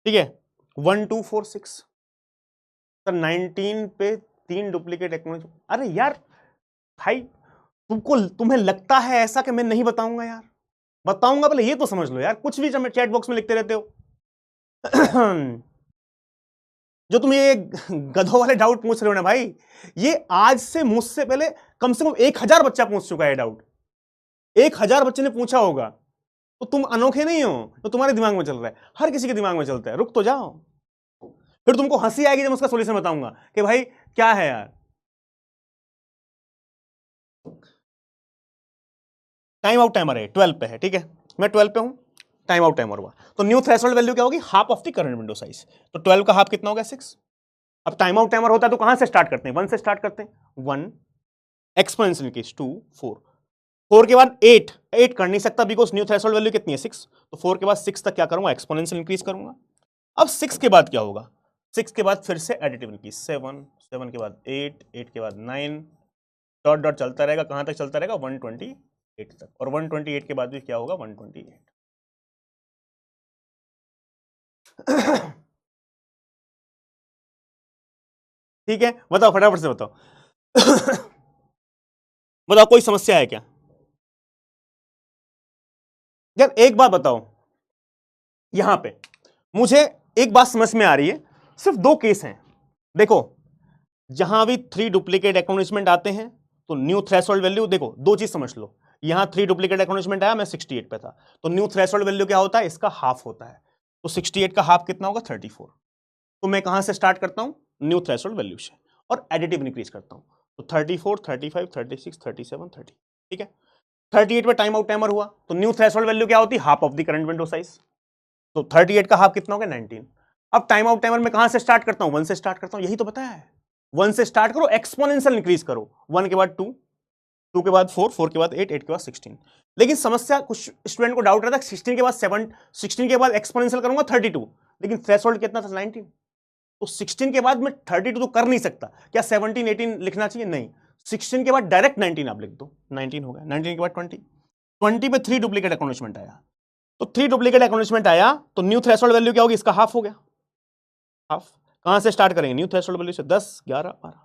ठीक है 1 2 4 6 सर 19 पे 3 डुप्लीकेट एक्नॉलेजमेंट। अरे यार भाई तुम्हें लगता है ऐसा कि मैं नहीं बताऊंगा यार, बताऊंगा। पहले ये तो समझ लो यार, कुछ भी चैट बॉक्स में लिखते रहते हो। जो तुम ये गधों वाले डाउट पूछ रहे हो ना भाई, ये आज से मुझसे पहले कम से कम 1000 बच्चा पूछ चुका है डाउट, 1000 बच्चे ने पूछा होगा। तो तुम अनोखे नहीं हो, तो तुम्हारे दिमाग में चल रहा है, हर किसी के दिमाग में चलता है। रुक तो जाओ, फिर तुमको हंसी आएगी जब उसका सोल्यूशन बताऊंगा कि भाई क्या है यार। टाइम आउट टाइमर है 12 पे है, ठीक है, मैं 12 पे हूं, टाइम आउट टाइमर हुआ, तो न्यू थ्रेशोल्ड वैल्यू क्या होगी, half of the current window size. तो 12 का हाफ कितना होगा 6। अब टाइम आउट टाइमर होता है तो कहां से स्टार्ट करते हैं, 1 से स्टार्ट करते हैं। 1 एक्सपोनेंशियल इंक्रीज 2 4, 4 के बाद 8, 8 कर नहीं सकता बिकॉज न्यू थ्रेशोल्ड वैल्यू कितनी है 6। तो 4 के बाद 6 तक क्या करूंगा, एक्सपोनेंशियल इंक्रीज करूंगा। अब 6 के बाद क्या होगा, 6 के बाद फिर से एडिटिव इंक्रीज 7, 7 के बाद 8, 8 के बाद 9, डॉट डॉट चलता रहेगा, कहां तक चलता रहेगा 128 तक, और 128 के बाद भी क्या होगा 128। ठीक है, बताओ फटाफट से बताओ। बताओ कोई समस्या है क्या यार, एक बात बताओ। यहां पे मुझे एक बात समझ में आ रही है, सिर्फ 2 केस हैं। देखो जहां भी 3 डुप्लीकेट एक्नॉलेजमेंट आते हैं तो न्यू थ्रेशोल्ड वैल्यू, देखो 2 चीज समझ लो। यहां 3 डुप्लीकेट एक्नॉलेजमेंट आया, मैं 68 पे था, तो न्यू थ्रेशोल्ड वैल्यू क्या होता है, इसका हाफ होता है। तो 68 का हाफ कितना होगा 34। तो मैं कहां से स्टार्ट करता हूं, न्यू थ्रेशोल्ड वैल्यू से, और एडिटिव इंक्रीज करता हूं। तो 34, 35, 36, 37, 30, ठीक है। 38 पे टाइम आउट टाइमर हुआ, तो न्यू थ्रेशोल्ड वैल्यू क्या होती है, half of the current window size. तो 38 का हाफ कितना होगा 19। अब टाइम आउट टाइमर में कहां से स्टार्ट करता हूं, 1 से स्टार्ट करता हूं, यही तो बताया है। 1 से स्टार्ट करो, एक्सपोनेंशियल इंक्रीज करो, 1 के बाद 2, 2 के बाद 4, 4 के बाद 8, 8 के बाद 16। लेकिन समस्या, कुछ स्टूडेंट को डाउट रहता है 16 के बाद 7, 16 के बाद एक्सपोनेंशियल करूंगा 32, लेकिन थ्रेशोल्ड कितना था 19। तो 16 के बाद मैं 32 तो कर नहीं सकता, क्या 17 18 लिखना चाहिए, नहीं, 16 के बाद डायरेक्ट 19 आप लिख दो, 19 हो गया। 19 के बाद 20, 20 पे 3 डुप्लीकेट एक्नॉलेजमेंट आया, तो 3 डुप्लीकेट एक्नॉलेजमेंट आया, तो न्यू थ्रेशोल्ड वैल्यू क्या होगी, इसका हाफ हो गया, हाफ। कहां से स्टार्ट करेंगे, न्यू थ्रेशोल्ड वैल्यू से 10 11 12।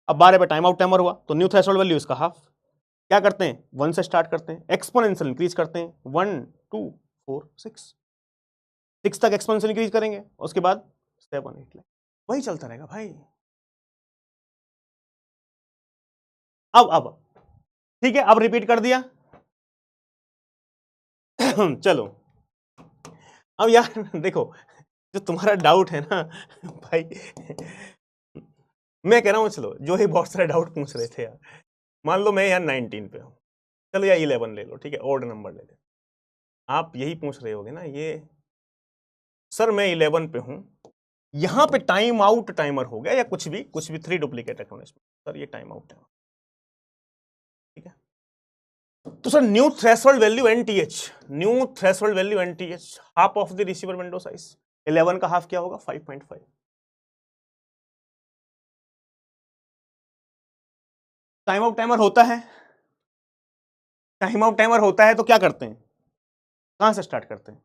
अब 12 पे टाइम आउट टाइमर हुआ, तो न्यू थ्रेशोल्ड वैल्यू इसका हाफ। क्या करते हैं, 1 से स्टार्ट करते हैं, एक्सपोनेंशियल इंक्रीज करते हैं, 1 2 4 6, 6 तक एक्सपोनेंशियल इंक्रीज करेंगे, उसके बाद 7 8, वही चलता रहेगा भाई। अब ठीक है, अब रिपीट कर दिया। चलो अब यार देखो, जो तुम्हारा डाउट है ना भाई, मैं कह रहा हूं चलो, जो ही बहुत सारे डाउट पूछ रहे थे यार, मान लो मैं यार 19 पे हूं, चलो या 11 ले लो, ठीक है, ऑड नंबर ले ले। आप यही पूछ रहे होगे ना, ये सर मैं 11 पे हूं, यहां पे टाइम आउट टाइमर हो गया या कुछ भी 3 डुप्लीकेट एक्नॉलेजमेंट, सर ये टाइम आउट टाइमर, ठीक है। तो sir new threshold value NTH, new threshold value NTH, half of the receiver window size, 11 का हाफ क्या होगा 5.5। टाइम आउट टाइमर होता है, टाइम आउट टाइमर होता है तो क्या करते हैं, कहां से स्टार्ट करते हैं,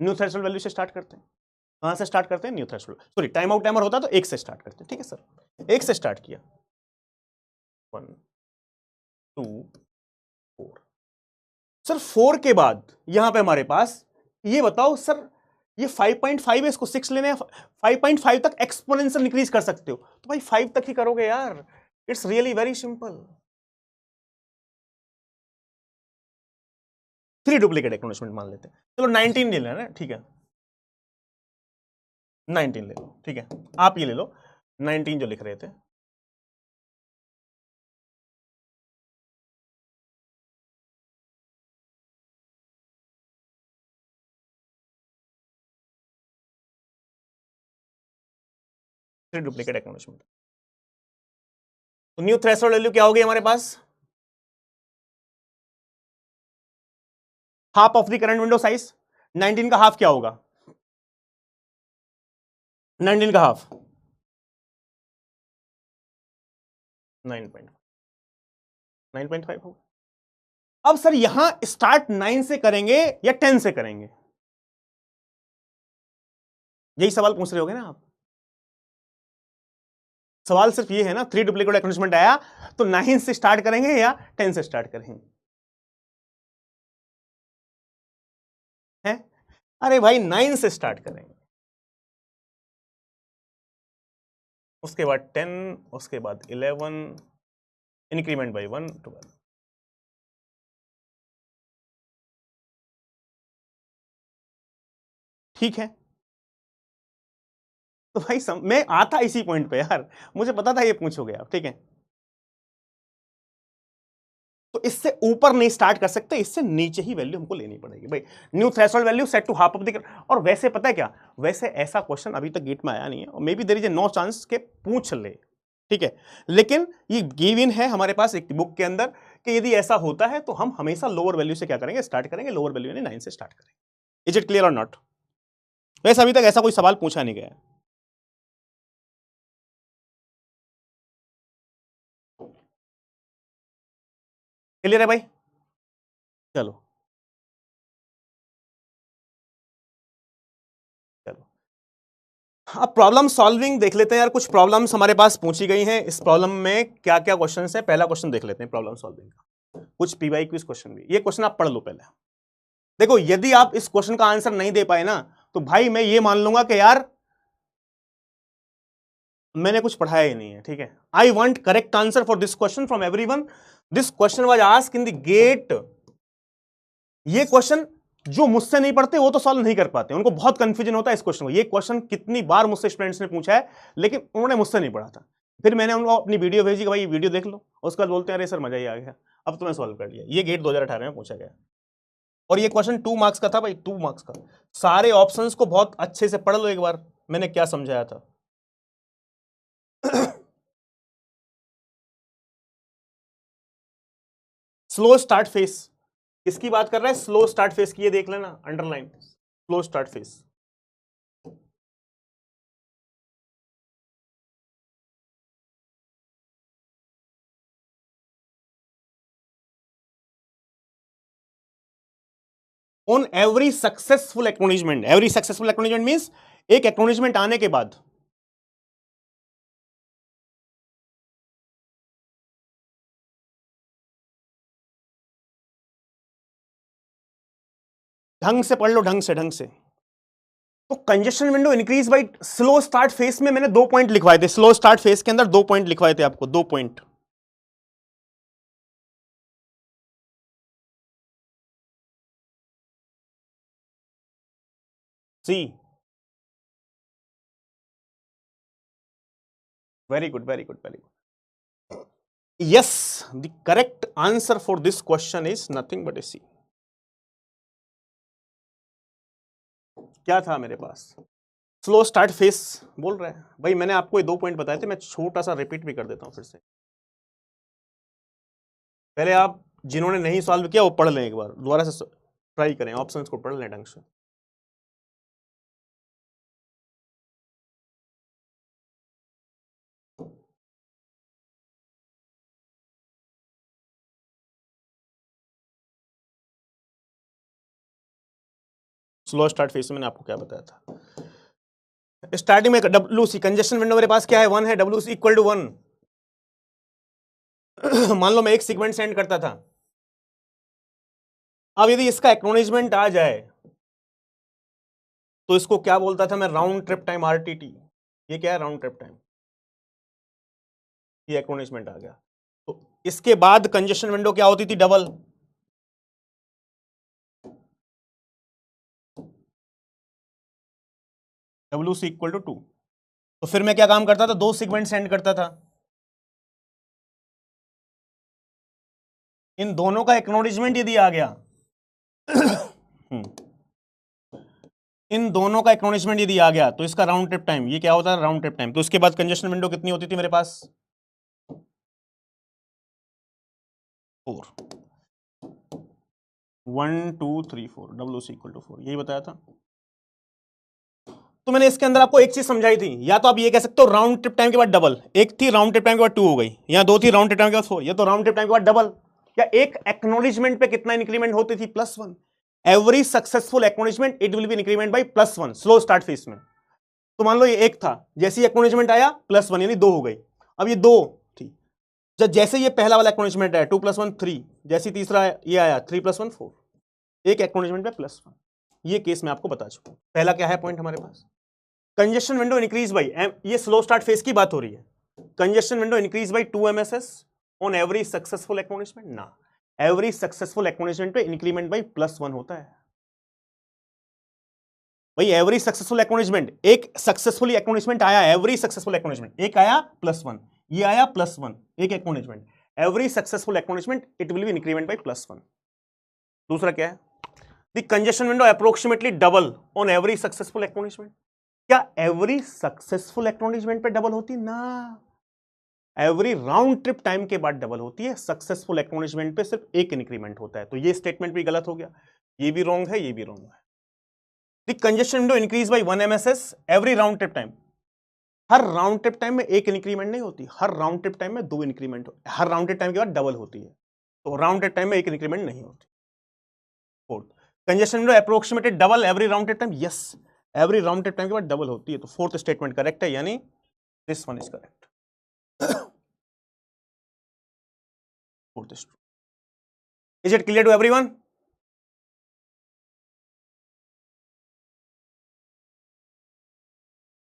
न्यू थ्रेशोल्ड वैल्यू से स्टार्ट करते हैं। कहां से स्टार्ट करते हैं, new threshold, sorry time out timer होता है तो 1 से स्टार्ट करते हैं, ठीक है सर, 1 से स्टार्ट किया, 1 2 4। सर 4 के बाद यहां पे हमारे पास, ये बताओ सर, ये 5.5 है, इसको 6 लेने, 5.5 तक एक्सपोनेंशियल इंक्रीज कर सकते हो, तो भाई 5 तक ही करोगे यार, it's really very simple. 3 duplicate acknowledgement मान लेते हैं, चलो 19 ले लेना, ठीक है 19 ले लो, ठीक है, आप ये ले लो 19 जो लिख रहे थे। थ्री डुप्लीकेट एक्नॉलेजमेंट, तो न्यू थ्रेशोल्ड वैल्यू क्या होगी हमारे पास, half of the current window size, 19 का हाफ क्या होगा? 19 का हाफ 9.5 होगा। अब सर यहां स्टार्ट 9 से करेंगे या 10 से करेंगे? यही सवाल पूछ रहे होगे ना आप। सवाल सिर्फ ये है ना, 3 डुप्लीकेट एक्नॉलेजमेंट आया तो 9 से स्टार्ट करेंगे या 10 से स्टार्ट करेंगे? है? अरे भाई 9 से स्टार्ट करेंगे, उसके बाद 10, उसके बाद 11, इंक्रीमेंट बाई 1, 12। ठीक है, तो भाई मैं आता इसी पॉइंट पे यार, मुझे पता था ये पूछोगे आप, ठीक है। तो इससे ऊपर नहीं स्टार्ट कर सकते, इससे नीचे ही वैल्यू हमको लेनी पड़ेगी भाई। New threshold value set to half of the, और वैसे पता है क्या, वैसे ऐसा क्वेश्चन अभी तक गेट में आया नहीं है, और maybe there is a no chance के पूछ ले, ठीक है। लेकिन ये गिव इन है हमारे पास एक बुक के अंदर कि यदि ऐसा होता है तो हम हमेशा लोअर वैल्यू से क्या करेंगे, स्टार्ट करेंगे, लोअर वैल्यू यानी 9 से स्टार्ट करेंगे। इज इट क्लियर और नॉट? वैसे अभी तक ऐसा कोई सवाल पूछा नहीं गया। क्लियर है भाई? चलो चलो, अब प्रॉब्लम सॉल्विंग देख लेते हैं यार। कुछ प्रॉब्लम्स हमारे पास पूछी गई हैं, इस प्रॉब्लम में क्या क्या क्वेश्चन है। पहला क्वेश्चन देख लेते हैं प्रॉब्लम सॉल्विंग का, कुछ पीवाई क्विज क्वेश्चन भी। ये क्वेश्चन आप पढ़ लो पहले। देखो यदि आप इस क्वेश्चन का आंसर नहीं दे पाए ना, तो भाई मैं ये मान लूंगा कि यार मैंने कुछ पढ़ाया ही नहीं है, ठीक है। I want correct answer for this question from everyone. This question was asked in the GATE. ये क्वेश्चन जो मुझसे नहीं पढ़ते वो तो सॉल्व नहीं कर पाते, उनको बहुत कंफ्यूजन होता है इस क्वेश्चन को। ये क्वेश्चन कितनी बार मुझसे स्टूडेंट्स ने पूछा है, लेकिन उन्होंने मुझसे नहीं पढ़ा था। फिर मैंने उनको अपनी वीडियो भेजी कि भाई वीडियो देख लो, उसके बाद बोलते हैं अरे सर मजा ही आ गया, अब तो मैं सॉल्व कर लिया। ये गेट 2018 में पूछा गया, और ये क्वेश्चन 2 मार्क्स का था भाई, 2 मार्क्स का। सारे ऑप्शंस को बहुत अच्छे से पढ़ लो एक बार, मैंने क्या समझाया था। स्लो स्टार्ट फेस, किसकी बात कर रहा है? स्लो स्टार्ट फेस की, ये देख लेना underline, slow start face. On every successful acknowledgement, every successful acknowledgement means एक एक्नॉलेजमेंट आने के बाद ढंग से पढ़ लो, ढंग से। तो congestion window increase by slow start phase में मैंने 2 पॉइंट लिखवाए थे, स्लो स्टार्ट फेस के अंदर 2 पॉइंट लिखवाए थे आपको, 2 point. C, very good very good very good. Yes, the correct answer for this question is nothing but a C. क्या था मेरे पास? स्लो स्टार्ट फेस बोल रहे हैं भाई। मैंने आपको ये 2 पॉइंट बताए थे, मैं छोटा सा रिपीट भी कर देता हूं फिर से। पहले आप जिन्होंने नहीं सॉल्व किया वो पढ़ लें, एक बार दोबारा से ट्राई करें, ऑप्शंस को पढ़ लें ढंग से। स्लो स्टार्ट फेस में मैंने आपको क्या बताया था? स्टार्टिंग में डब्ल्यू सी कंजेशन विंडो मेरे पास क्या है, 1 है, डब्ल्यू सी इक्वल टू 1। मान लो मैं एक सेगमेंट सेंड करता था। अब यदि इसका एक्नॉलेजमेंट आ जाए तो इसको क्या बोलता था मैं? Round trip time, RTT. ये क्या है? Round trip time. ये एक्नॉलेजमेंट आ गया तो इसके बाद कंजेशन विंडो क्या होती थी? Double. W C equal to 2। तो फिर मैं क्या काम करता था? 2 सेगमेंट सेंड करता था। इन दोनों का एक्नॉलेजमेंट यदि आ गया इन दोनों का एक्नॉलेजमेंट यदि आ गया तो इसका राउंड ट्रिप टाइम, ये क्या होता है? Round trip time. तो उसके बाद कंजेशन विंडो कितनी होती थी मेरे पास? 4। 1 2 3 4 WC इक्वल टू 4, यही बताया था। तो मैंने इसके अंदर आपको एक चीज समझाई थी, या तो आप ये कह सकते हो राउंड ट्रिप टाइम के बाद डबल, एक थी राउंड ट्रिप टाइम के बाद 2 हो गई, या 2 थी राउंड ट्रिप टाइम के बाद 4, या तो राउंड ट्रिप टाइम के बाद डबल, या एक एक्नॉलेजमेंट पे कितना इंक्रीमेंट होती थी, +1। Every successful acknowledgement it will be increment by +1 slow start phase में। तो मान लो ये एक था, जैसे ही एक्नॉलेजमेंट आया +1 यानी 2 हो गई। अब ये 2 थी, जब जैसे ये पहला वाला एक्नॉलेजमेंट आया 2 + 1 3, जैसे तीसरा ये आया 3 + 1 4, एक एक्नॉलेजमेंट पे +1। ये केस मैं आपको बता चुका हूं। पहला क्या है पॉइंट हमारे पास, कंजेशन विंडो इंक्रीज बाई, ये स्लो स्टार्ट फेज की बात हो रही है, congestion window increase by 2 MSS on every successful acknowledgement ना, एवरी सक्सेसफुल एक्नॉलेजमेंट पे इंक्रीमेंट बाई +1 होता है भाई। एवरी सक्सेसफुल एक्नॉलेजमेंट, एक सक्सेसफुली एक्नॉलेजमेंट आया, एवरी सक्सेसफुल एक्नॉलेजमेंट एक आया +1, ये आया +1, एक acknowledgement, every successful acknowledgement it will be increment by +1। दूसरा क्या है, the congestion window approximately double on every successful acknowledgement. क्या एवरी सक्सेसफुल एक्नॉलेजमेंट पे डबल होती ना, एवरी राउंड ट्रिप टाइम के बाद डबल होती है। सक्सेसफुल एक्नॉलेजमेंट पे सिर्फ एक इंक्रीमेंट होता है। तो ये स्टेटमेंट भी गलत हो गया, ये भी रॉन्ग है, ये भी रॉन्ग है। The congestion window increase by 1 MSS every round trip time, her round trip time में एक इंक्रीमेंट नहीं होती, हर राउंड ट्रिप टाइम में 2 इंक्रीमेंट, हर राउंड ट्रिप टाइम के बाद डबल होती है। तो राउंड ट्रिप टाइम में एक इंक्रीमेंट नहीं होती। Fourth, congestion window approximated double every round trip time, yes every round trip time के बाद डबल होती है। तो फोर्थ स्टेटमेंट करेक्ट है, यानी this one is correct. Fourth is true. Is it clear to everyone?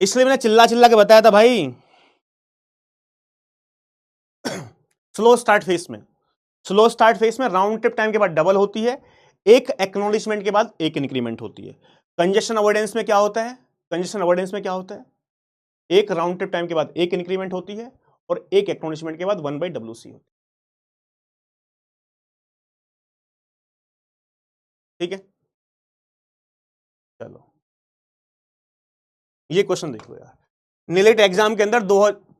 इसलिए मैंने चिल्ला चिल्ला के बताया था भाई, स्लो स्टार्ट फेस में, स्लो स्टार्ट फेस में राउंड ट्रिप टाइम के बाद डबल होती है, एक एक्नॉलेजमेंट के बाद एक इंक्रीमेंट होती है। कंजेशन अवॉइडेंस में क्या होता है, कंजेशन अवॉइडेंस में क्या होता है, एक राउंड ट्रिप टाइम के बाद एक इंक्रीमेंट होती है और एक एक्नॉलेजमेंट के बाद 1/WC होती है। ठीक है, चलो ये क्वेश्चन देखो यार, नीलेट एग्जाम के अंदर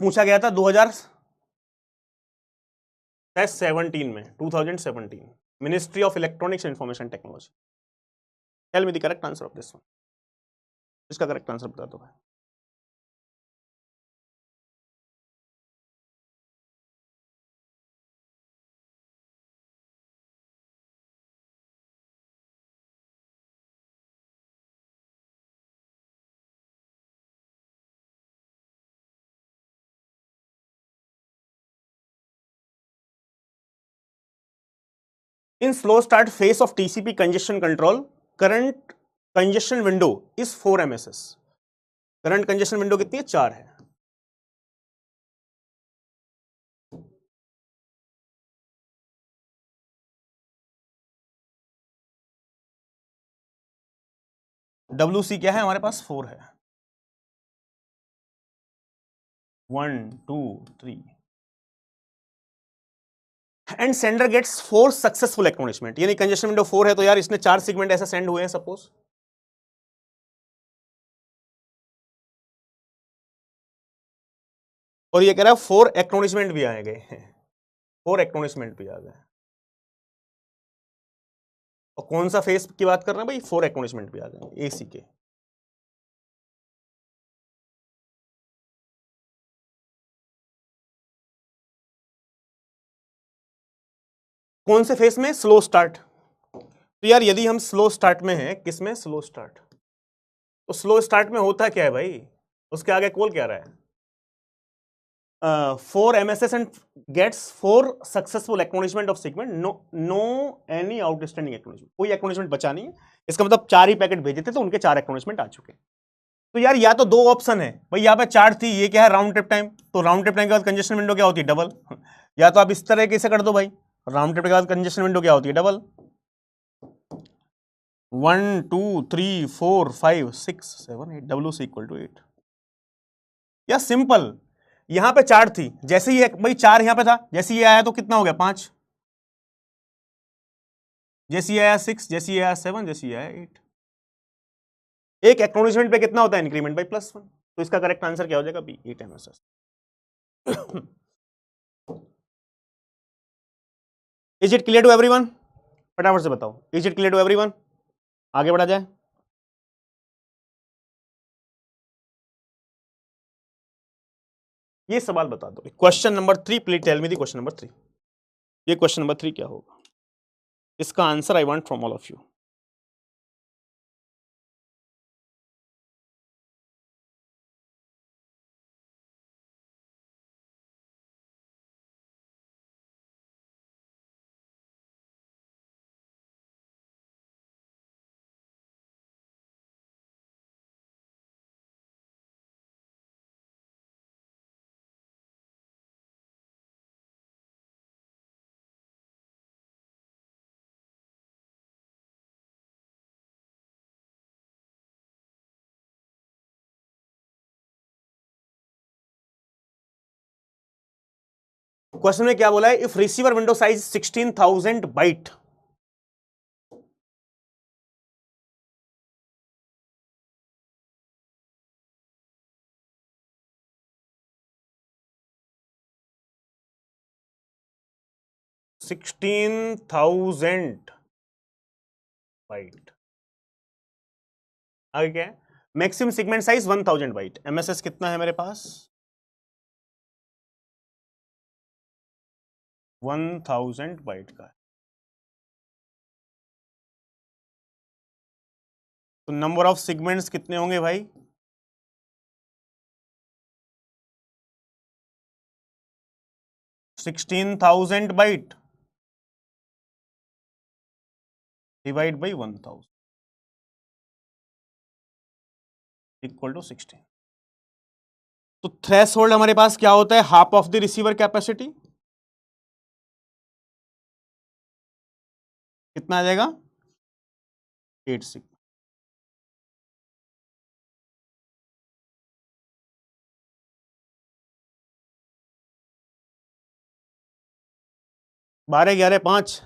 पूछा गया था 2017 में, 2017 ministry of electronics information technology. Tell me the correct answer of this one, इसका करेक्ट आंसर बता दो भाई। In slow start phase of TCP congestion control, current congestion window is 4 MSS। Current congestion window कितनी है, 4 है। WC क्या है हमारे पास, 4 है। 1 2 3 and sender gets 4 successful acknowledgement, यानी कंजेशन विंडो 4 है, तो यार इसने 4 सेगमेंट ऐसे सेंड हुए हैं सपोज, और ये कह रहा है 4 एक्नॉलेजमेंट भी आ गए हैं, 4 एक्नॉलेजमेंट भी आ गए। और कौन सा फेस की बात कर रहे हैं भाई, 4 एक्नॉलेजमेंट भी आ गए AC के। कौन से फेस में, स्लो स्टार्ट। तो यार यदि हम स्लो स्टार्ट में हैं, किसमें, स्लो स्टार्ट, तो स्लो स्टार्ट में होता क्या है भाई, उसके आगे कॉल क्या रहा है, 4 MSS and gets 4 successful acknowledgement of segment, no any outstanding acknowledgement, कोई एक्नॉलेजमेंट बचा नहीं है। इसका मतलब 4 ही पैकेट भेजे थे तो उनके 4 एक्नॉलेजमेंट आ चुके। तो यार या तो 2 ऑप्शन है भाई, यहाँ पे 4 थी, ये क्या है राउंड ट्रिप टाइम, तो राउंड ट्रिप टाइम के बाद कंजेशन विंडो क्या होती है, डबल। या तो आप इस तरह से कर दो भाई, राउंड ट्रिप के बाद कंजेशन विंडो क्या होती है, डबल। 1 2 3 4 5 6 7 8 WC equal to 8। या सिंपल, यहां पे 4 थी, जैसे ही भाई 4 यहां पे था, जैसे ये आया तो कितना हो गया, 5, जैसे ये आया 6, जैसे ये आया 7, जैसे ये आया 8। एक एक्नॉलेजमेंट पे कितना होता है इंक्रीमेंट, बाई +1। तो इसका करेक्ट आंसर क्या हो जाएगा, B 8 MSS। Is it clear to everyone? फटाफट से बताओ, is it clear to everyone? आगे बढ़ा जाए। ये सवाल बता दो, question number 3, please tell me the question number 3। ये क्वेश्चन नंबर 3 क्या होगा? इसका answer I want from all of you. Question में क्या बोला है? If receiver window size 16,000 byte, byte, आगे क्या है? Maximum segment size 1000 bite. MSS कितना है मेरे पास? 1000 बाइट का है। तो नंबर ऑफ सेगमेंट्स कितने होंगे भाई? 16,000 byte divide by 1000 equal to 16। तो थ्रेशोल्ड हमारे पास क्या होता है? Half of the receiver capacity. कितना आ जाएगा? 8 सिग्मा। 12, 11, 5।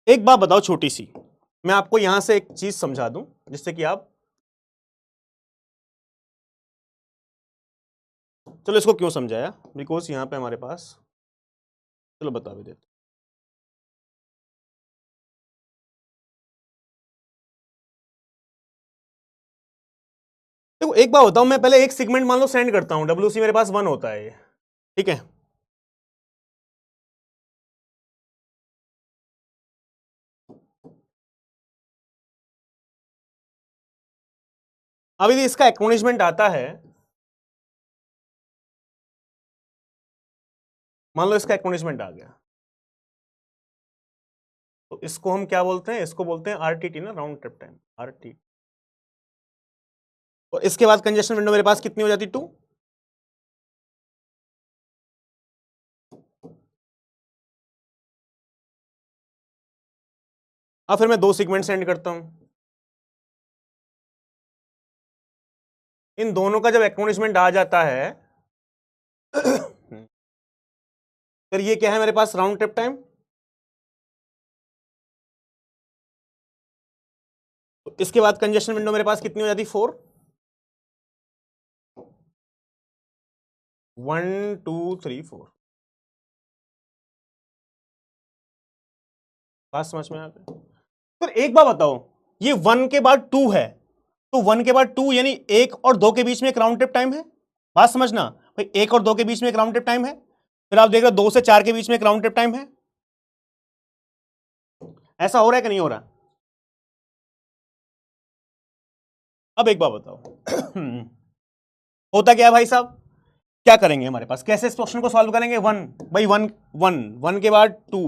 एक बात बताओ छोटी सी, मैं आपको यहां से एक चीज समझा दूं जिससे कि आप, चलो इसको क्यों समझाया, बिकॉज यहां पे हमारे पास, चलो बता भी देते। देखो एक बात बताऊं, मैं पहले एक सेगमेंट मान लो सेंड करता हूं, डब्ल्यूसी मेरे पास 1 होता है, ठीक है। अभी इसका एक्नॉलेजमेंट आता है, मान लो इसका एक्नॉलेजमेंट आ गया, तो इसको हम क्या बोलते हैं? इसको बोलते हैं आरटीटी ना, राउंड ट्रिप टाइम, आरटी। और इसके बाद कंजेशन विंडो मेरे पास कितनी हो जाती? 2। अब फिर मैं 2 सेगमेंट सेंड करता हूं, इन दोनों का जब एक्नॉलेजमेंट आ जाता है फिर ये क्या है मेरे पास? Round trip time. तो इसके बाद कंजेशन विंडो मेरे पास कितनी हो जाती? 4। 1 2 3 4। बात समझ में आ गई? फिर एक बात बताओ, ये 1 के बाद 2 है, तो 1 के बाद 2 यानी 1 और 2 के बीच में एक राउंड ट्रिप टाइम है। बात समझना भाई, 1 और 2 के बीच में एक राउंड ट्रिप टाइम है। फिर आप देख रहे हो 2 से 4 के बीच में एक राउंड ट्रिप टाइम है। ऐसा हो रहा है कि नहीं हो रहा? अब एक बात बताओ होता क्या है भाई साहब? क्या करेंगे हमारे पास, कैसे इस क्वेश्चन को सॉल्व करेंगे? 1 भाई 1 1 1 के बाद 2,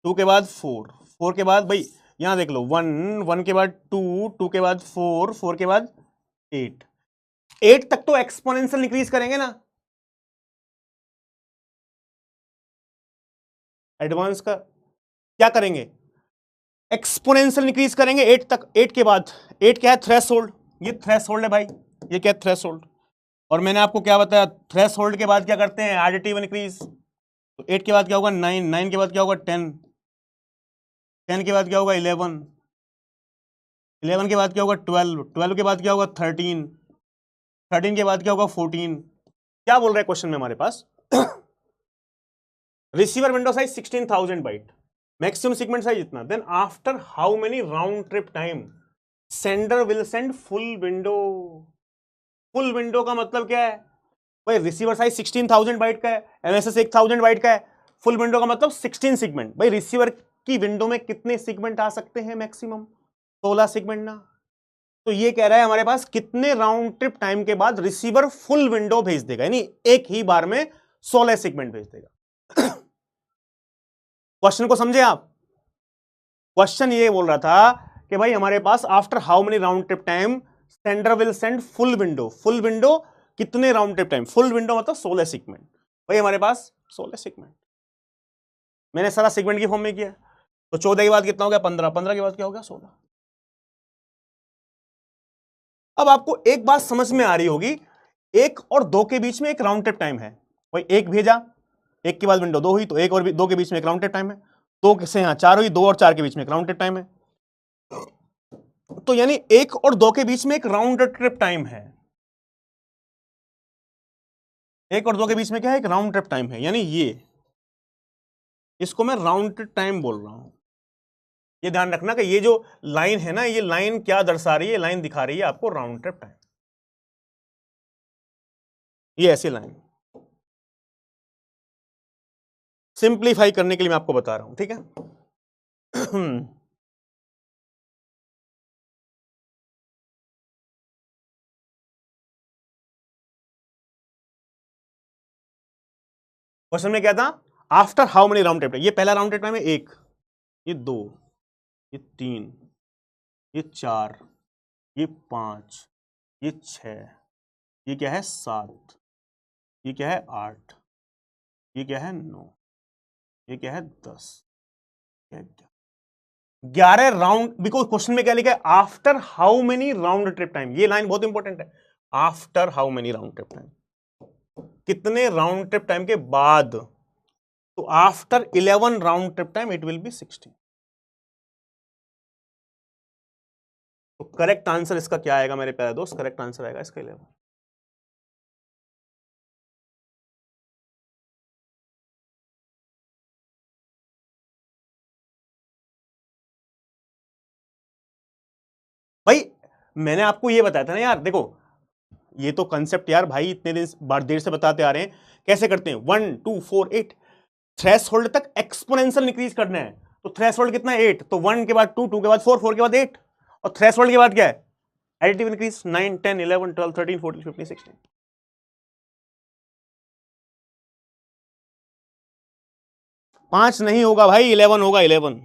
2 के बाद 4, 4 के बाद भाई यहां देख लो 1 1 के बाद 2, 2 के बाद 4, 4 के बाद 8, 8 तक तो एक्सपोनेंशियल इंक्रीज करेंगे ना। एडवांस का क्या करेंगे? एक्सपोनेंशियल इंक्रीज करेंगे 8 तक। 8 के बाद 8 क्या है? थ्रेशोल्ड। ये थ्रेशोल्ड है भाई, ये क्या है? थ्रेशोल्ड। और मैंने आपको क्या बताया? थ्रेशोल्ड के बाद क्या करते हैं? Additive increase. तो 8 के बाद क्या होगा? 9, 9 के बाद क्या होगा? 10, 10 के बाद क्या होगा? 11, 11 के बाद क्या होगा? 12, 12 के बाद क्या होगा? 13, 13 के बाद क्या होगा? 14, क्या बोल रहा है क्वेश्चन में हमारे पास? Receiver window size 16,000 byte, maximum segment size इतना, then after how many round trip time sender will send full window. Full window का मतलब क्या है भाई? रिसीवर साइज 16,000 बाइट का है, एमएसएस 1,000 बाइट का है, फुल विंडो का मतलब 16 सेगमेंट। भाई रिसीवर की विंडो में कितने सेगमेंट आ सकते हैं? मैक्सिमम 16 सेगमेंट ना। तो ये कह रहा है हमारे पास कितने राउंड ट्रिप टाइम के बाद रिसीवर फुल विंडो भेज देगा, यानी एक ही बार में 16 सेगमेंट भेज देगा। क्वेश्चन को समझे आप? क्वेश्चन ये बोल रहा था कि भाई हमारे पास after how many round trip time sender will send full window. Full window कितने round trip time? Full window मतलब 16 सेगमेंट। भाई हमारे पास 16 सेगमेंट, मैंने सारा सेगमेंट की फॉर्म में किया। तो 14 के बाद कितना हो गया? 15, 15 के बाद क्या हो गया? 16। अब आपको एक बात समझ में आ रही होगी, 1 और 2 के बीच में एक राउंड ट्रिप टाइम है। भाई 1 भेजा, 1 के बाद विंडो 2 हुई, तो 1 और 2 के बीच में एक राउंड ट्रिप टाइम है। 2 से यहां 4 हुई, 2 और 4 के बीच में एक राउंड ट्रिप टाइम है। तो यानी 1 और 2 के बीच में एक राउंड ट्रिप टाइम है। 1 और 2 के बीच में क्या है? एक राउंड ट्रिप टाइम है, यानी ये, इसको मैं राउंड ट्रिप टाइम बोल रहा हूं। ये ध्यान रखना कि ये जो लाइन है ना, ये लाइन क्या दर्शा रही है? लाइन दिखा रही है आपको राउंड ट्रिप टाइम। ये ऐसी लाइन सिंप्लीफाई करने के लिए मैं आपको बता रहा हूं, ठीक है? क्वेश्चन में क्या था? After how many round trip time. ये पहला राउंड ट्रिप टाइम है 1, ये 2, ये 3, ये 4, ये 5, ये 6, ये क्या है? 7, ये क्या है? 8, ये क्या है? 9, ये क्या है? 10, 11 राउंड। बिकॉज क्वेश्चन में क्या लिखा है? After how many round trip time. ये लाइन बहुत इंपॉर्टेंट है। After how many round trip time, कितने राउंड ट्रिप टाइम के बाद। तो after 11 round trip time it will be 16। तो करेक्ट आंसर इसका क्या आएगा मेरे प्यारे दोस्त? करेक्ट आंसर आएगा इसका 11। भाई मैंने आपको ये बताया था ना यार, देखो ये तो कंसेप्ट यार भाई इतने दिन बार देर से बताते आ रहे हैं। कैसे करते हैं? 1 2 4 8 थ्रेशोल्ड तक एक्सपोनेंशियल इंक्रीज करना है। तो थ्रेशोल्ड कितना है? 8। तो 1 के बाद 2, 2 के बाद 4, 4 के बाद 8, और थ्रेशोल्ड के बाद क्या है? Additive increase 9 10 11 12 13 14 15 16। 5 नहीं होगा भाई, 11 होगा, 11।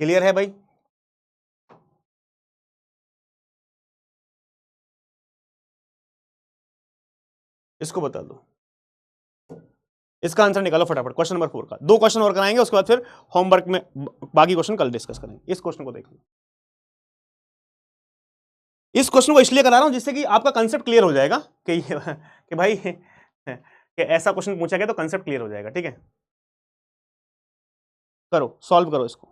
क्लियर है भाई? इसको बता दो, इसका आंसर निकालो फटाफट। क्वेश्चन नंबर 4 का 2 क्वेश्चन और कराएंगे, उसके बाद फिर होमवर्क में बाकी क्वेश्चन कल डिस्कस करेंगे। इस क्वेश्चन को देखो, इस क्वेश्चन को इसलिए करा रहा हूं जिससे कि आपका कंसेप्ट क्लियर हो जाएगा कि भाई कि ऐसा क्वेश्चन पूछा गया तो कंसेप्ट क्लियर हो जाएगा। ठीक है, करो सॉल्व करो इसको।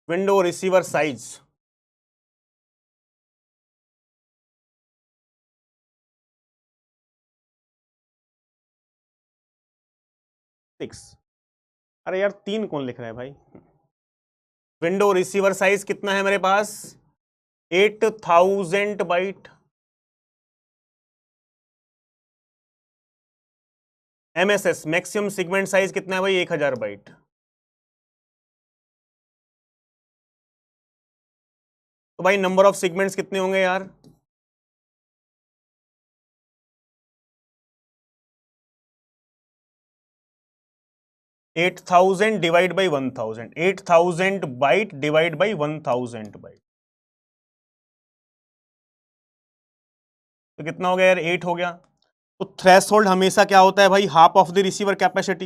Window receiver size 6। अरे यार 3 कौन लिख रहा है भाई? विंडो रिसीवर साइज कितना है मेरे पास? 8000 byte. MSS maximum segment size कितना है भाई? 1000 बाइट। तो भाई नंबर ऑफ सेगमेंट्स कितने होंगे यार? 8000 divide by 1000, 8000 byte divide by 1000 byte, तो कितना हो गया यार? 8 हो गया। तो थ्रेशोल्ड हमेशा क्या होता है भाई? Half of the receiver capacity,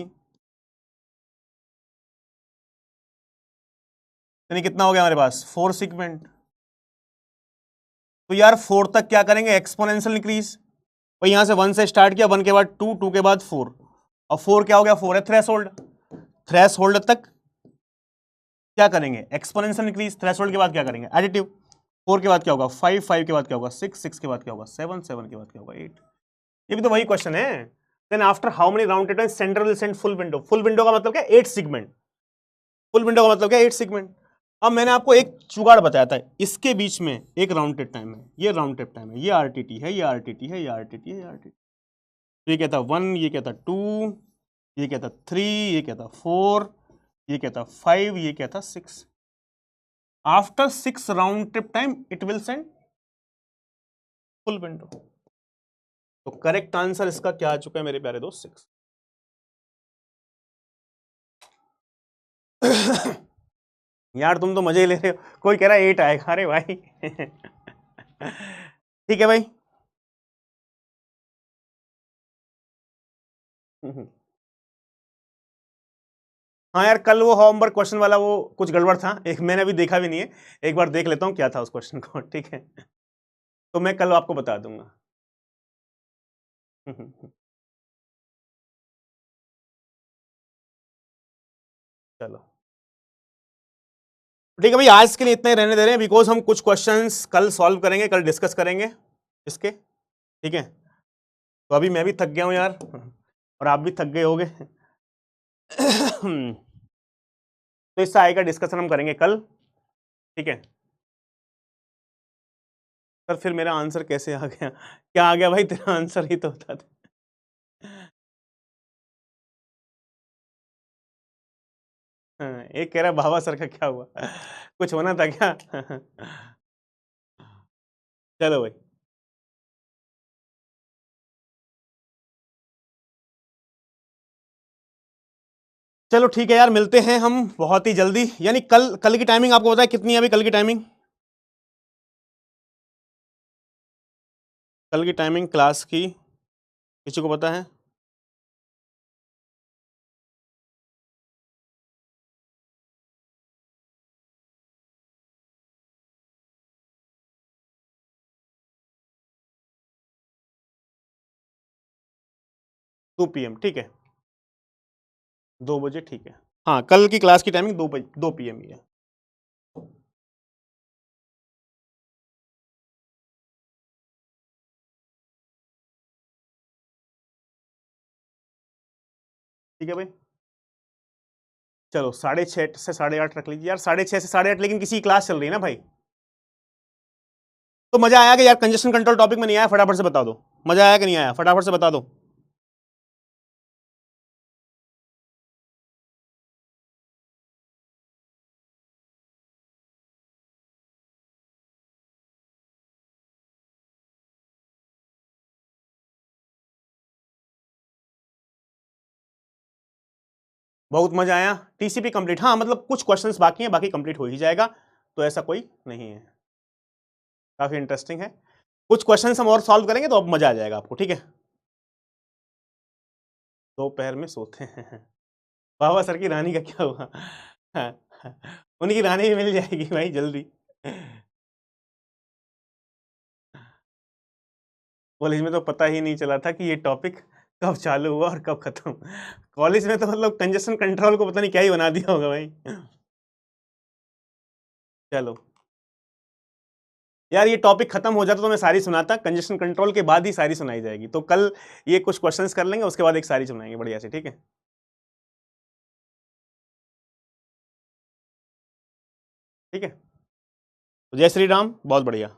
यानी कितना हो गया हमारे पास? 4 सेगमेंट। तो यार 4 तक क्या करेंगे? Exponential increase. भाई यहां से 1 से स्टार्ट किया, 1 के बाद 2, 2 के बाद 4, और 4 क्या हो गया? 4 है थ्रेशोल्ड। थ्रेशोल्ड तक क्या करेंगे? Exponential increase. थ्रेशोल्ड के बाद क्या करेंगे? एडिटिव। 4 के बाद क्या होगा? 5, 5 के बाद क्या होगा? 6, 6 के बाद क्या होगा? 7, 7 के बाद क्या होगा? 8। ये भी तो वही क्वेश्चन है। Then after how many round trip center will send full window? Full window का मतलब क्या? 8 सेगमेंट। फुल विंडो का मतलब क्या? 8 सेगमेंट। अब मैंने आपको एक जुगाड़ बताया था, इसके बीच में एक राउंड ट्रिप टाइम है, ये राउंड ट्रिप टाइम है, ये आरटीटी है, ये आरटीटी है, ये आरटीटी है, ये आरटीटी। ये कहता 1, ये कहता 2, ये कहता 3, ये कहता 4, ये कहता 5, ये कहता 6। After 6 round trip time it will send full window. तो करेक्ट आंसर इसका क्या आ चुका है मेरे प्यारे दोस्त? 6। यार तुम तो मजे ही ले रहे हो, कोई कह रहा है 8 आएगा। अरे भाई ठीक है भाई। हाँ यार, कल वो होमवर्क क्वेश्चन वाला वो कुछ गड़बड़ था, एक मैंने अभी देखा भी नहीं है, एक बार देख लेता हूँ क्या था उस क्वेश्चन को, ठीक है? तो मैं कल आपको बता दूंगा। चलो ठीक है भाई, आज के लिए इतना ही रहने दे रहे हैं, बिकॉज हम कुछ क्वेश्चंस कल सॉल्व करेंगे, कल डिस्कस करेंगे इसके, ठीक है? तो अभी मैं भी थक गया हूँ यार, और आप भी थक गए होगे। तो इससे आगे का डिस्कशन हम करेंगे कल, ठीक है? सर फिर मेरा आंसर कैसे आ गया? क्या आ गया भाई? तेरा आंसर ही तो बता दे। हाँ, एक कह रहा बाबा सर का क्या हुआ? कुछ होना था क्या? चलो भाई, चलो ठीक है यार, मिलते हैं हम बहुत ही जल्दी। यानी कल, कल की टाइमिंग आपको पता है कितनी है अभी? कल की टाइमिंग, कल की टाइमिंग क्लास की किसी को पता है? 2 PM, ठीक है? 2 बजे, ठीक है? हाँ, कल की क्लास की टाइमिंग 2 बजे, 2 PM ही है। ठीक है भाई, चलो 6:30 से 8:30 रख लीजिए यार, 6:30 से 8:30, लेकिन किसी की क्लास चल रही है ना भाई? तो मजा आया कि यार कंजेशन कंट्रोल टॉपिक में नहीं आया? फटाफट से बता दो, मजा आया कि नहीं आया? फटाफट से बता दो। बहुत मजा आया। टीसीपी कंप्लीट, हाँ मतलब कुछ क्वेश्चंस बाकी हैं, बाकी कंप्लीट हो ही जाएगा, तो ऐसा कोई नहीं है। काफी इंटरेस्टिंग है, कुछ क्वेश्चंस हम और सॉल्व करेंगे तो अब मजा आ जाएगा आपको, ठीक है? दोपहर में सोते हैं। बाबा सर की रानी का क्या हुआ? उनकी रानी भी मिल जाएगी भाई जल्दी। कॉलेज में तो पता ही नहीं चला था कि ये टॉपिक कब चालू हुआ और कब खत्म। कॉलेज में तो मतलब कंजेशन कंट्रोल को पता नहीं क्या ही बना दिया होगा भाई। चलो यार, ये टॉपिक खत्म हो जाता तो मैं सारी सुनाता, कंजेशन कंट्रोल के बाद ही सारी सुनाई जाएगी। तो कल ये कुछ क्वेश्चंस कर लेंगे, उसके बाद एक सारी सुनाएंगे बढ़िया से, ठीक है? ठीक है, तो जय श्री राम, बहुत बढ़िया।